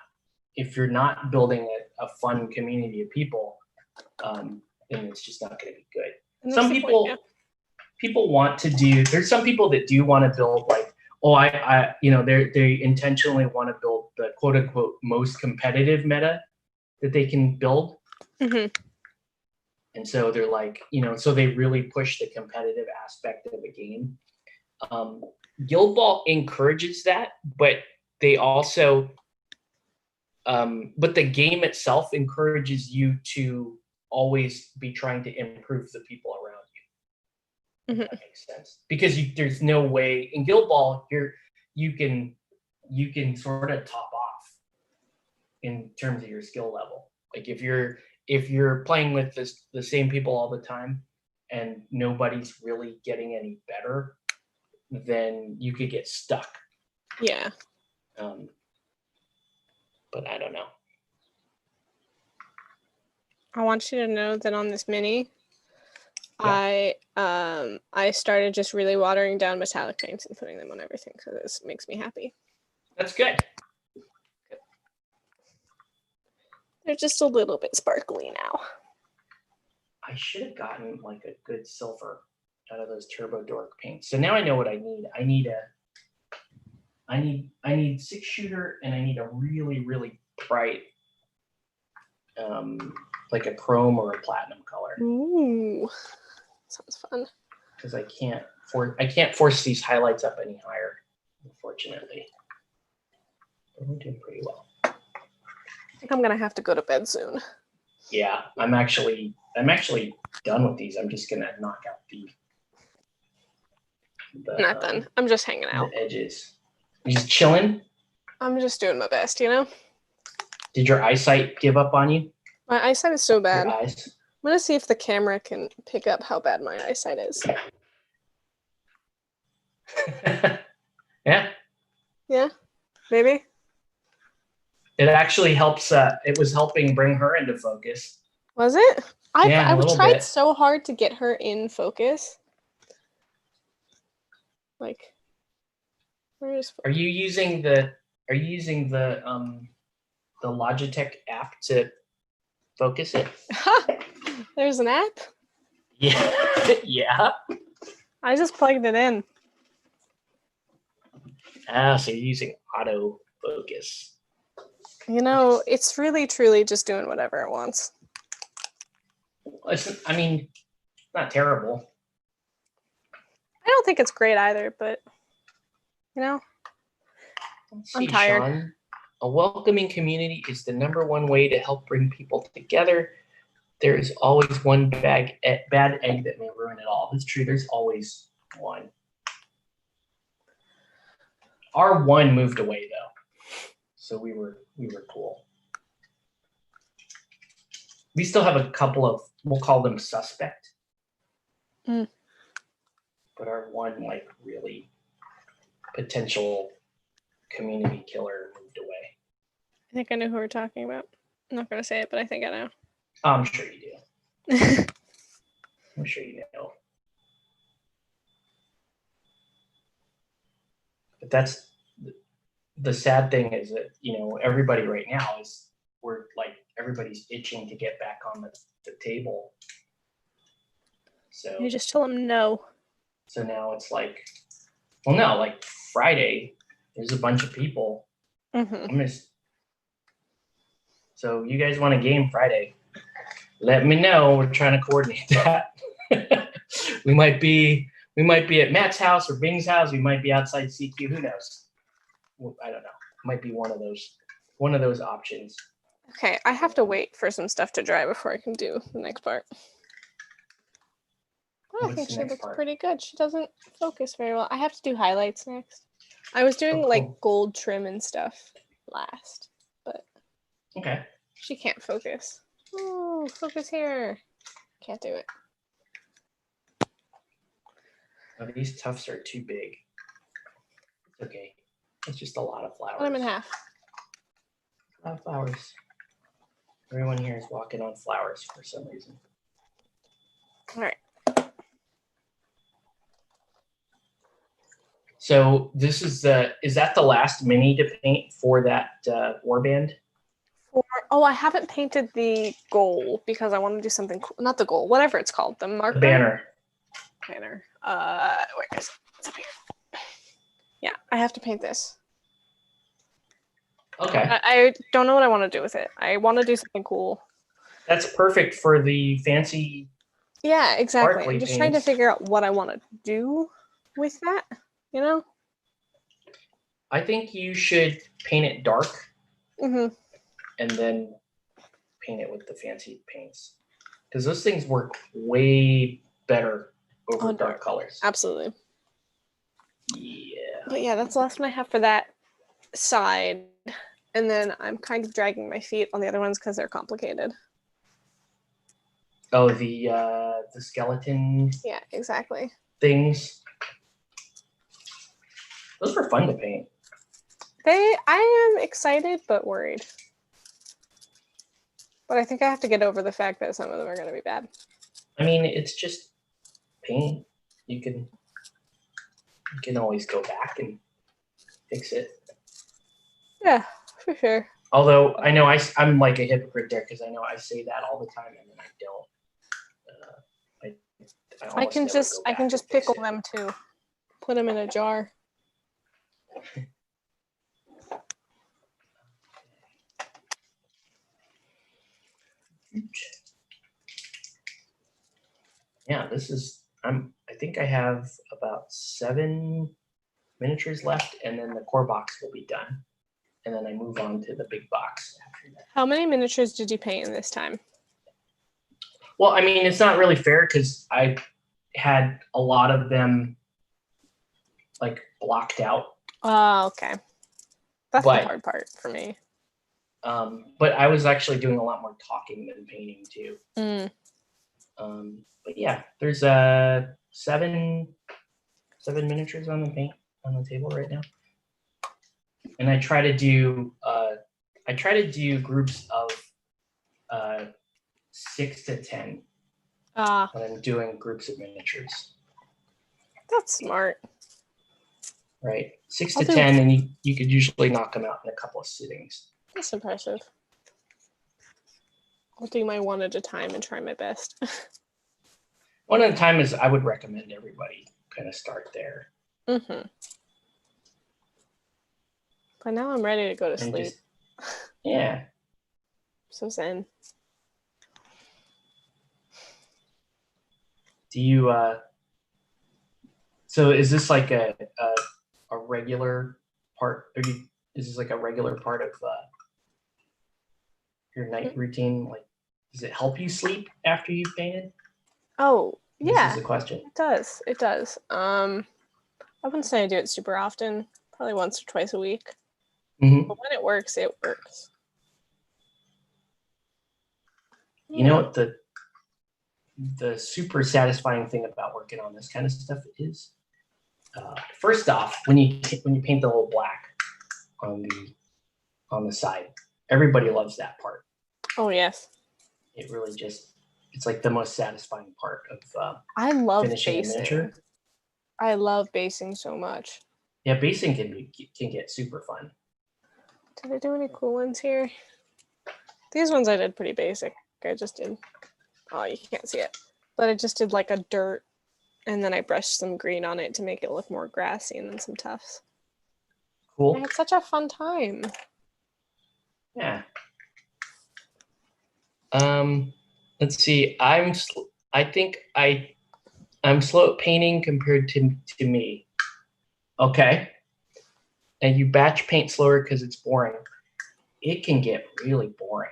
building a fun community of people, then it's just not going to be good. Some people want to do. There's some people that do want to build like, they intentionally want to build the quote unquote most competitive meta that they can build. Mm-hmm. And so they're like, so they really push the competitive aspect of a game. Guild Ball encourages that, but they also, but the game itself encourages you to always be trying to improve the people around you. If that makes sense. Because there's no way in Guild Ball you can sort of top off in terms of your skill level. Like if you're playing with the same people all the time and nobody's really getting any better, then you could get stuck. Yeah. But I don't know. I want you to know that on this mini, yeah. I started just really watering down metallic paints and putting them on everything because this makes me happy. That's good. They're just a little bit sparkly now. I should have gotten like a good silver out of those Turbo Dork paints. So now I know what I need. I need 6-shooter, and I need a really, really bright, like a chrome or a platinum color. Ooh, sounds fun. Because I can't force these highlights up any higher, unfortunately. But we're doing pretty well. I think I'm gonna have to go to bed soon. Yeah, I'm actually done with these. I'm just gonna knock out the not done. I'm just hanging out. The edges. You just chilling? I'm just doing my best, you know? Did your eyesight give up on you? My eyesight is so bad. Your eyes? I'm gonna see if the camera can pick up how bad my eyesight is. Yeah. Yeah, maybe. It actually helps. It was helping bring her into focus. Was it? I tried bit. so hard to get her in focus. Like, where is? Are you using the Logitech app to focus it? There's an app? Yeah. Yeah. I just plugged it in. So you're using autofocus. You know, it's really, truly just doing whatever it wants. I mean, not terrible. I don't think it's great either, but I'm tired. Sean, a welcoming community is the #1 way to help bring people together. There is always one bad egg that may ruin it all. It's true. There's always one. Our one moved away though, so we were cool. We still have a couple of, we'll call them suspect, but our one really potential community killer moved away. I think I know who we're talking about. I'm not going to say it, but I think I know. I'm sure you do. I'm sure you know. But that's the sad thing is that, everybody right now everybody's itching to get back on the table. So you just tell them no. So now it's Friday, there's a bunch of people. Mm-hmm. So you guys want a game Friday? Let me know. We're trying to coordinate that. we might be at Matt's house or Bing's house. We might be outside CQ. Who knows? Well, I don't know. Might be one of those options. Okay, I have to wait for some stuff to dry before I can do the next part. Oh, I think she looks pretty good. She doesn't focus very well. I have to do highlights next. I was doing gold trim and stuff last, but okay. She can't focus. Oh, focus here. Can't do it. Oh, these tufts are too big. It's okay. It's just a lot of flowers. Cut them in half. A lot of flowers. Everyone here is walking on flowers for some reason. All right. So this is that the last mini to paint for that warband? I haven't painted the goal because I want to do something cool. Not the goal, whatever it's called, the marker. The banner. Where is it? It's up here. Yeah, I have to paint this. Okay. I don't know what I want to do with it. I want to do something cool. That's perfect for the fancy. Yeah, exactly. I'm just trying to figure out what I want to do with that. I think you should paint it dark. Mm-hmm. And then paint it with the fancy paints, because those things work way better over dark colors. Absolutely. Yeah. But yeah, that's the last one I have for that side. And then I'm kind of dragging my feet on the other ones because they're complicated. Oh, the skeleton. Yeah, exactly. Things. Those were fun to paint. I am excited but worried. But I think I have to get over the fact that some of them are going to be bad. I mean, it's just paint. You can always go back and fix it. Yeah, for sure. Although I know I'm like a hypocrite there, because I know I say that all the time and then I don't. I can just pickle them too. Put them in a jar. Yeah, I think I have about 7 miniatures left, and then the core box will be done. And then I move on to the big box after that. How many miniatures did you paint in this time? Well, I mean, it's not really fair because I had a lot of them blocked out. Oh, okay. That's the hard part for me. But I was actually doing a lot more talking than painting too. But yeah, there's 7 miniatures on the table right now, and I try to do groups of 6 to 10. When I'm doing groups of miniatures. That's smart. Right, 6 to 10, and you could usually knock them out in a couple of sittings. That's impressive. I'll do my one at a time and try my best. One at a time is, I would recommend everybody kind of start there. Mm-hmm. But now I'm ready to go to sleep. Yeah. So zen. So is this like a regular part? Is this like a regular part of your night routine? Like, does it help you sleep after you've painted? Oh, This is yeah, the question. it does. It does. I wouldn't say I do it super often, probably once or twice a week. Mm-hmm. But when it works, it works. You know what the super satisfying thing about working on this kind of stuff is? First off, when you paint the whole black on the side, everybody loves that part. Oh, yes. It really it's like the most satisfying part of I love finishing a miniature. basing. I love basing so much. Yeah, basing can get super fun. Did I do any cool ones here? These ones I did pretty basic. I just did, oh, you can't see it, but I just did like a dirt, and then I brushed some green on it to make it look more grassy, and then some tufts. Cool. I had such a fun time. Yeah. Let's see. I think I'm slow at painting compared to me. Okay. And you batch paint slower because it's boring. It can get really boring.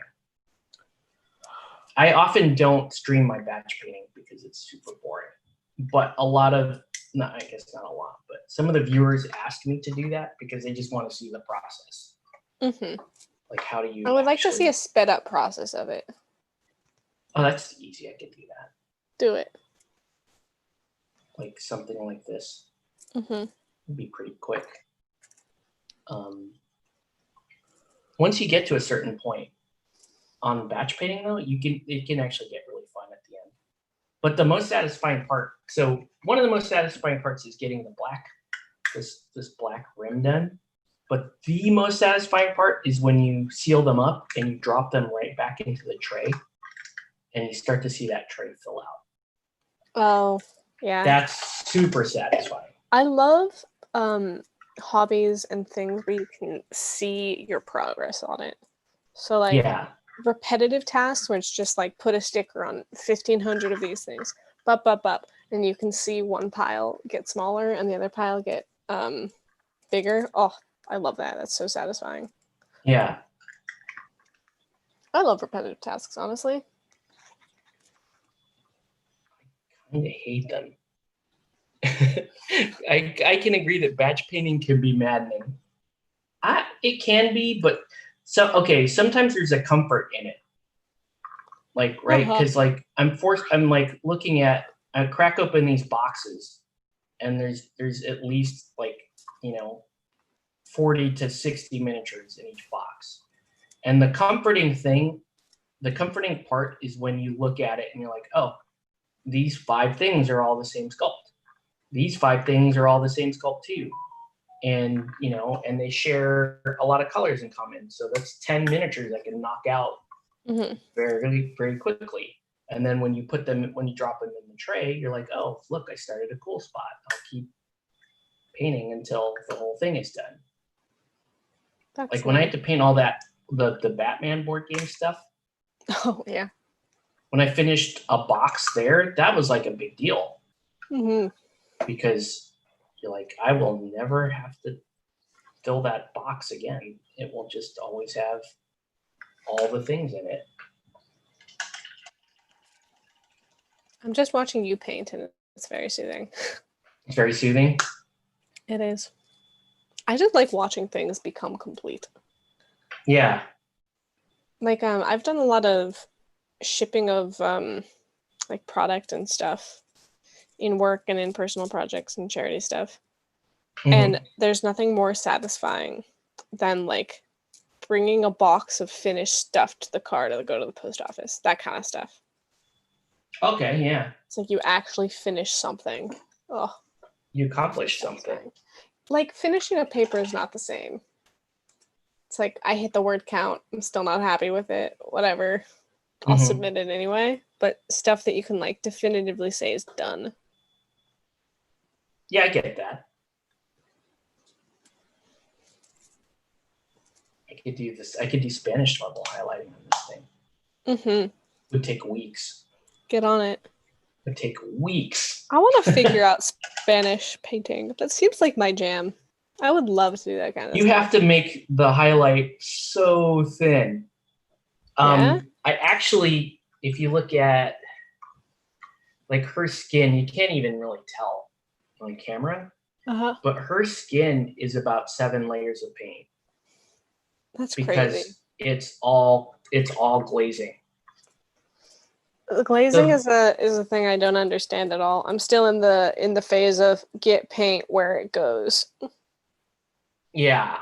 I often don't stream my batch painting because it's super boring. But I guess not a lot, but some of the viewers asked me to do that because they just want to see the process. Mm-hmm. Like, how do you? I would like to see a sped up process of it. Oh, that's easy. I can do that. Do it. Like something like this. Mm-hmm. It'd be pretty quick. Once you get to a certain point on batch painting, though, it can actually get really fun at the end. But the most satisfying part, so one of the most satisfying parts is getting the black, this black rim done. But the most satisfying part is when you seal them up and you drop them right back into the tray, and you start to see that tray fill out. Oh, yeah. That's super satisfying. I love hobbies and things where you can see your progress on it. So like repetitive tasks where it's just like put a sticker on 1,500 of these things, up, and you can see one pile get smaller and the other pile get bigger. Oh, I love that. That's so satisfying. Yeah. I love repetitive tasks, honestly. I kind of hate them. I can agree that batch painting can be maddening. It can be, but sometimes there's a comfort in it. Like, right? Because like I'm like looking at, I crack open these boxes and there's at least like, 40 to 60 miniatures in each box. And the comforting part is when you look at it and you're like, oh, these 5 things are all the same sculpt. These 5 things are all the same sculpt too. And, and they share a lot of colors in common. So that's 10 miniatures I can knock out very, very quickly. And then when you drop them in the tray, you're like, oh, look, I started a cool spot. I'll keep painting until the whole thing is done. That's like when I had to paint all that, the Batman board game stuff. Oh, yeah. When I finished a box there, that was like a big deal. Mm-hmm. Because you're like, I will never have to fill that box again. It will just always have all the things in it. I'm just watching you paint and it's very soothing. It's very soothing? It is. I just like watching things become complete. Yeah. Like I've done a lot of shipping of like product and stuff in work and in personal projects and charity stuff. Mm-hmm. And there's nothing more satisfying than like bringing a box of finished stuff to the car to go to the post office, that kind of stuff. Okay, yeah. It's like you actually finish something. Oh, you accomplished something. Like finishing a paper is not the same. It's like I hit the word count. I'm still not happy with it. Whatever. I'll submit it anyway. But stuff that you can like definitively say is done. Yeah, I get that. I could do Spanish level highlighting on this thing. Mm-hmm. It would take weeks. Get on it. It'd take weeks. I want to figure out Spanish painting. That seems like my jam. I would love to do that kind of You stuff. have to make the highlight so thin. Yeah? I actually, if you look at like her skin, you can't even really tell on camera, Uh-huh. but her skin is about 7 layers of paint That's because crazy. it's all glazing. The glazing The- is a thing I don't understand at all. I'm still in the phase of get paint where it goes. Yeah,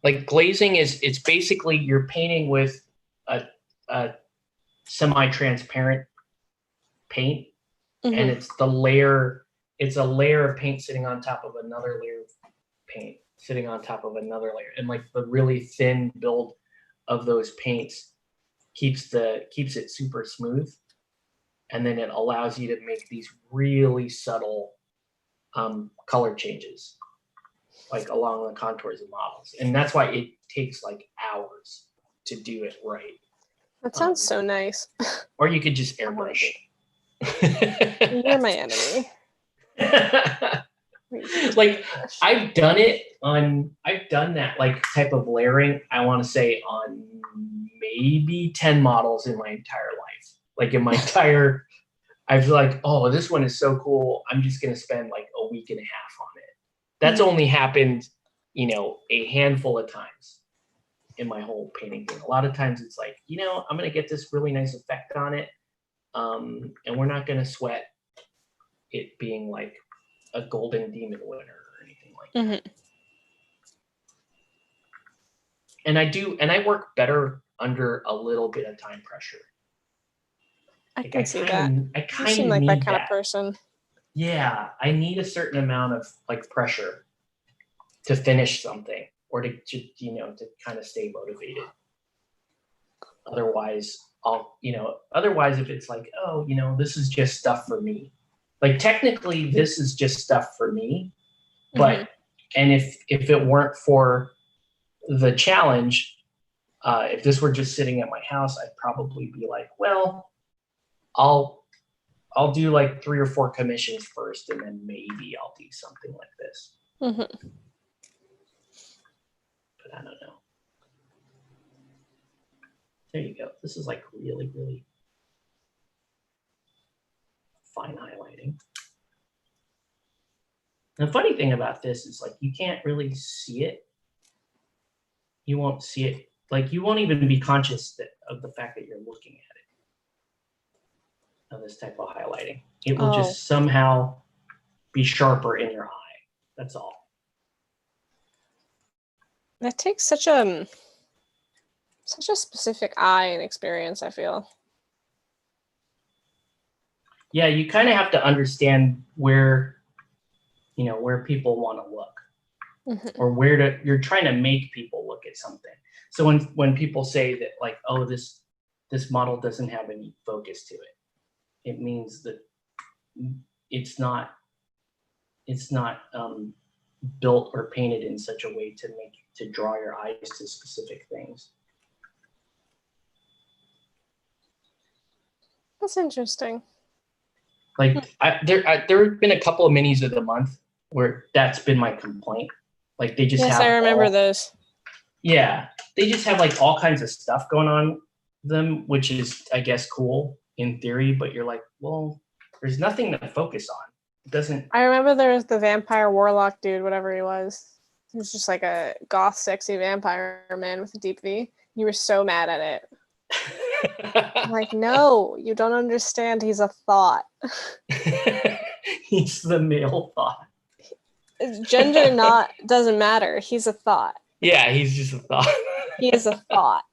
like glazing is it's basically you're painting with a semi-transparent paint, and it's a layer of paint sitting on top of another layer of paint sitting on top of another layer, and like the really thin build of those paints keeps it super smooth, and then it allows you to make these really subtle color changes like along the contours of models, and that's why it takes like hours to do it right. That sounds so nice. Or you could just I wanna airbrush. You're my enemy. Like I've done that like type of layering, I want to say, on maybe 10 models in my entire life. Like in my entire, I've like, oh, this one is so cool, I'm just gonna spend like a week and a half on it. That's only happened, a handful of times in my whole painting thing. A lot of times it's like, I'm gonna get this really nice effect on it, and we're not gonna sweat it being like a golden demon winner or anything like that. And I work better under a little bit of time pressure. I can see that. I You seem like that kind of person. Yeah, I need a certain amount of like pressure to finish something, or to kind of stay motivated. Otherwise, if it's like, oh, this is just stuff for me. Like technically, this is just stuff for me, but and if it weren't for the challenge, if this were just sitting at my house, I'd probably be like, well, I'll do like 3 or 4 commissions first, and then maybe I'll do something like this. But I don't know. There you go. This is like really, really fine highlighting. The funny thing about this is like you can't really see it. You won't see it. Like you won't even be conscious of the fact that you're looking at it. Of this type of highlighting. It will just somehow be sharper in your eye. That's all. That takes such a specific eye and experience, I feel. Yeah, you kind of have to understand where people want to look, or you're trying to make people look at something. So when people say that like, oh, this model doesn't have any focus to it, it means that it's not built or painted in such a way to draw your eyes to specific things. That's interesting. Like there have been a couple of minis of the month where that's been my complaint. Like they just have. Yes, I remember those. Yeah, they just have like all kinds of stuff going on them, which is, I guess, cool in theory. But you're like, well, there's nothing to focus on. It doesn't. I remember there was the vampire warlock dude, whatever he was. He was just like a goth, sexy vampire man with a deep V. You were so mad at it. I'm like, no, you don't understand. He's a thought. He's the male thought. Gender doesn't matter. He's a thought. Yeah, he's just a thought. He is a thought.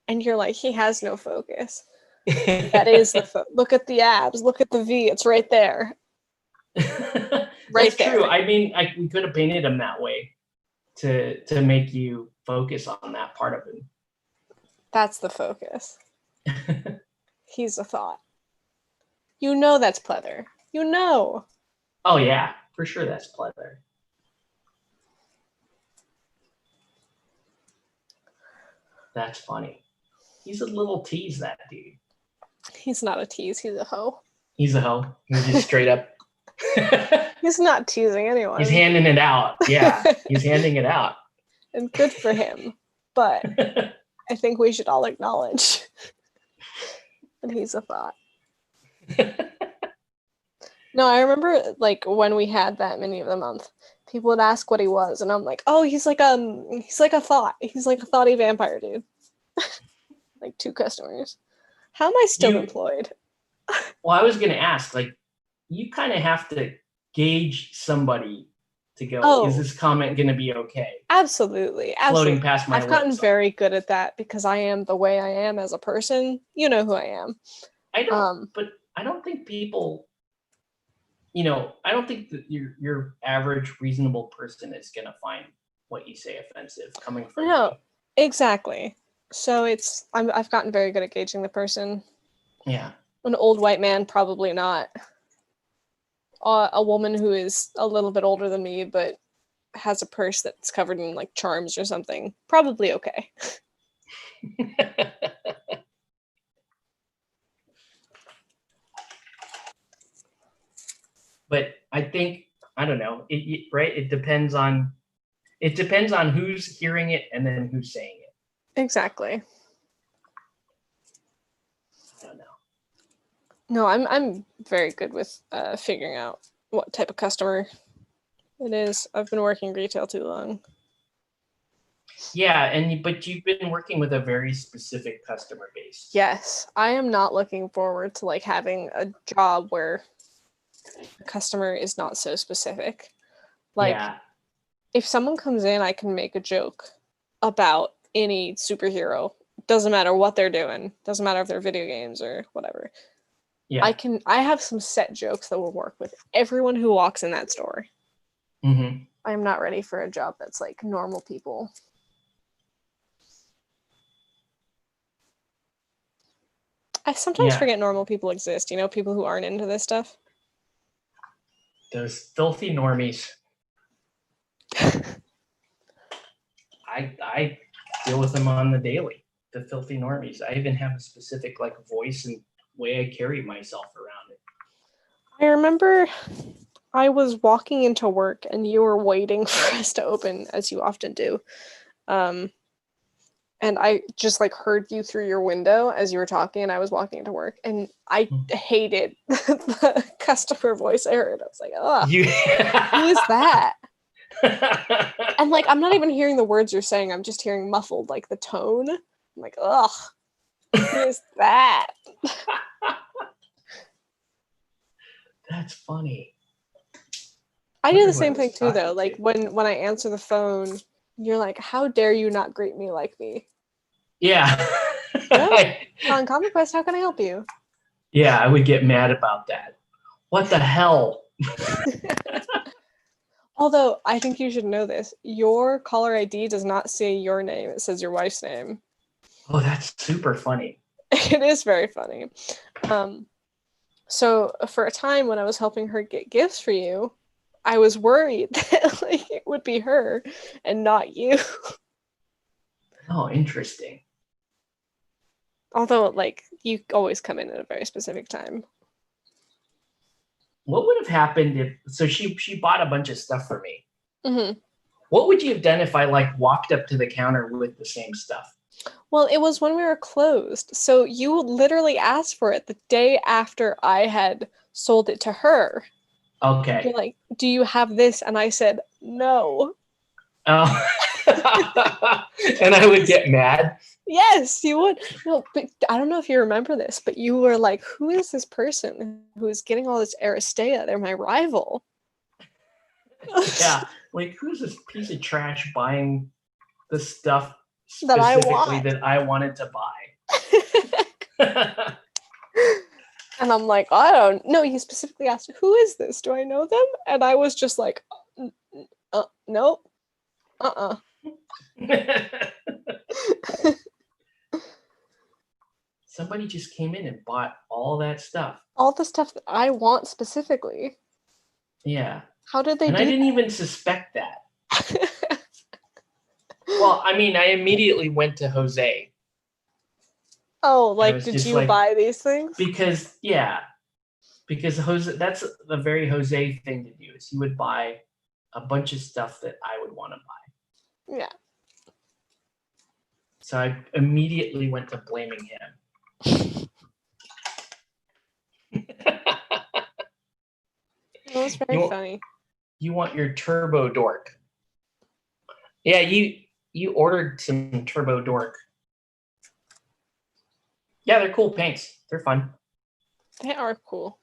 And you're like, he has no focus. That is the look at the abs. Look at the V. It's right there. That's true. I mean, we could have painted him that way to make you focus on that part of him. That's the focus. He's a thought. You know that's pleather. You know. Oh yeah, for sure that's pleather. That's funny. He's a little tease, that dude. He's not a tease. He's a hoe. He's a hoe. He's just straight up. He's not teasing anyone. He's handing it out. Yeah, he's handing it out. And good for him. But I think we should all acknowledge that he's a thought. No, I remember like when we had that mini of the month, people would ask what he was, and I'm like, oh, he's like a thought. He's like a thoughty vampire dude. Like 2 customers. How am I still employed? Well, I was gonna ask, like, you kind of have to gauge somebody to go, is this comment gonna be okay? Absolutely. Floating past my lips. I've gotten very good at that because I am the way I am as a person. You know who I am. I don't, but I don't think people, I don't think that your average reasonable person is gonna find what you say offensive coming from No, me. Exactly. So I've gotten very good at gauging the person. Yeah. An old white man, probably not. A woman who is a little bit older than me, but has a purse that's covered in like charms or something, probably okay. But I think, I don't know, right? It depends on who's hearing it and then who's saying it. Exactly. I don't know. No, I'm very good with figuring out what type of customer it is. I've been working retail too long. Yeah, but you've been working with a very specific customer base. Yes, I am not looking forward to like having a job where the customer is not so specific. Like, if someone comes in, I can make a joke about any superhero. Doesn't matter what they're doing. Doesn't matter if they're video games or whatever. Yeah. I have some set jokes that will work with everyone who walks in that store. Mm-hmm. I'm not ready for a job that's like normal people. I sometimes forget normal people exist. People who aren't into this stuff. Those filthy normies. I deal with them on the daily. The filthy normies. I even have a specific like voice and way I carry myself around it. I remember I was walking into work and you were waiting for us to open, as you often do. And I just like heard you through your window as you were talking, and I was walking into work, and I hated the customer voice I heard. I was like, oh, who is that? And like, I'm not even hearing the words you're saying. I'm just hearing muffled, like the tone. I'm like, ugh, who is that? That's funny. I do the same thing too, though. Like when I answer the phone, you're like, how dare you not greet me like me? Yeah. On Comic Quest, how can I help you? Yeah, I would get mad about that. What the hell? Although, I think you should know this. Your caller ID does not say your name. It says your wife's name. Oh, that's super funny. It is very funny. So, for a time when I was helping her get gifts for you, I was worried that like it would be her and not you. Oh, interesting. Although, like, you always come in at a very specific time. What would have happened if... So she bought a bunch of stuff for me. Mm-hmm. What would you have done if I, like, walked up to the counter with the same stuff? Well, it was when we were closed. So you literally asked for it the day after I had sold it to her. Okay. You're like, do you have this? And I said, no. Oh. And I would get mad? Yes, you would. No, but I don't know if you remember this, but you were like, who is this person who is getting all this Aristea? They're my rival. Yeah, like, who's this piece of trash buying the stuff that I wanted to buy? And I'm like, I don't know. He specifically asked, who is this? Do I know them? And I was just like, nope. Somebody just came in and bought all that stuff. All the stuff that I want specifically. Yeah. How did they do that? I didn't even suspect that. Well, I mean, I immediately went to Jose. Oh, like, did you buy these things? Because, yeah. because Jose, that's the very Jose thing to do. Is he would buy a bunch of stuff that I would want to buy. Yeah. So I immediately went to blaming him. That was very funny. You want your Turbo Dork? Yeah, you ordered some Turbo Dork. Yeah, they're cool paints. They're fun. They are cool.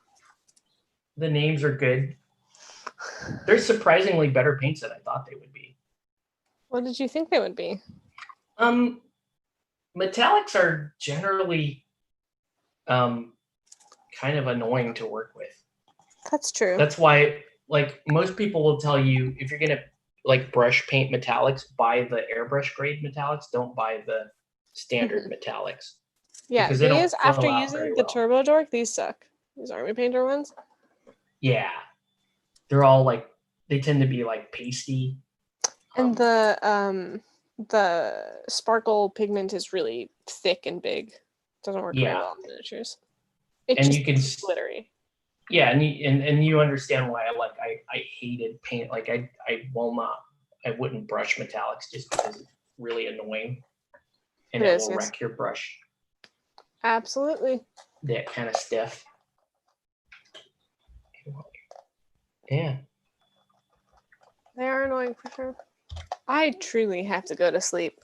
The names are good. They're surprisingly better paints than I thought they would be. What did you think they would be? Metallics are generally kind of annoying to work with. That's true. That's why, like, most people will tell you if you're gonna like brush paint metallics, buy the airbrush grade metallics. Don't buy the standard metallics. Yeah, because they don't these fill after out using very the well. Turbo Dork, these suck. These Army Painter ones. Yeah, they're all like they tend to be like pasty. And the sparkle pigment is really thick and big. Doesn't work very well on miniatures. It's and just you can glittery. Yeah, and you understand why I hated paint. Like I wouldn't brush metallics just because it's really annoying and it will wreck your brush. Absolutely. That kind of stiff. Yeah. They are annoying for sure. I truly have to go to sleep.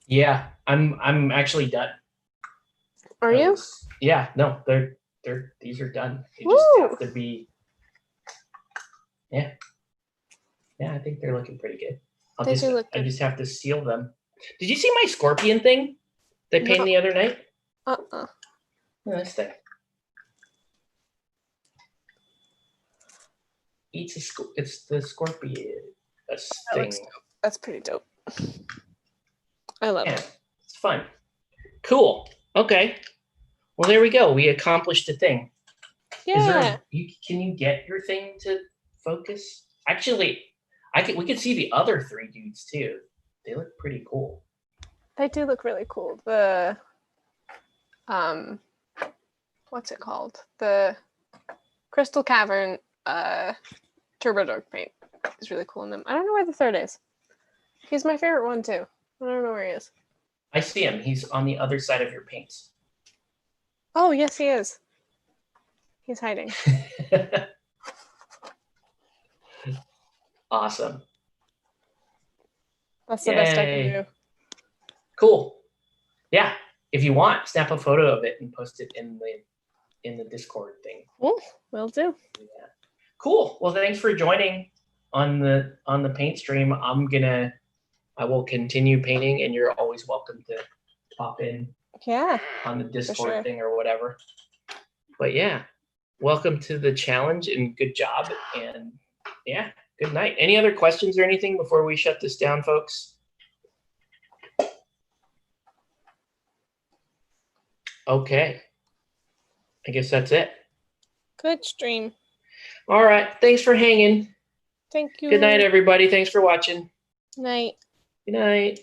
Yeah, I'm actually done. Are you? Yeah, no, these are done. They just have to be. Yeah. Yeah, I think they're looking pretty good. I just have to seal them. Did you see my scorpion thing they painted the other night? No, this thing. It's the scorpion thing. That's pretty dope. I love it. It's fun. Cool. Okay. Well, there we go. We accomplished a thing. Yeah. Can you get your thing to focus? Actually, we could see the other three dudes too. They look pretty cool. They do look really cool. The what's it called? The Crystal Cavern Turbo Dork paint is really cool in them. I don't know where the third is. He's my favorite one too. I don't know where he is. I see him. He's on the other side of your paints. Oh, yes, he is. He's hiding. Awesome. That's the best I can do. Cool. Yeah. If you want, snap a photo of it and post it in the Discord thing. Cool. Will do. Yeah. Cool. Well, thanks for joining on the paint stream. I will continue painting, and you're always welcome to pop in. Yeah. On the Discord thing or whatever. But yeah, welcome to the challenge and good job. And yeah, good night. Any other questions or anything before we shut this down, folks? Okay. I guess that's it. Good stream. All right. Thanks for hanging. Thank you. Good night, everybody. Thanks for watching. Night. Good night.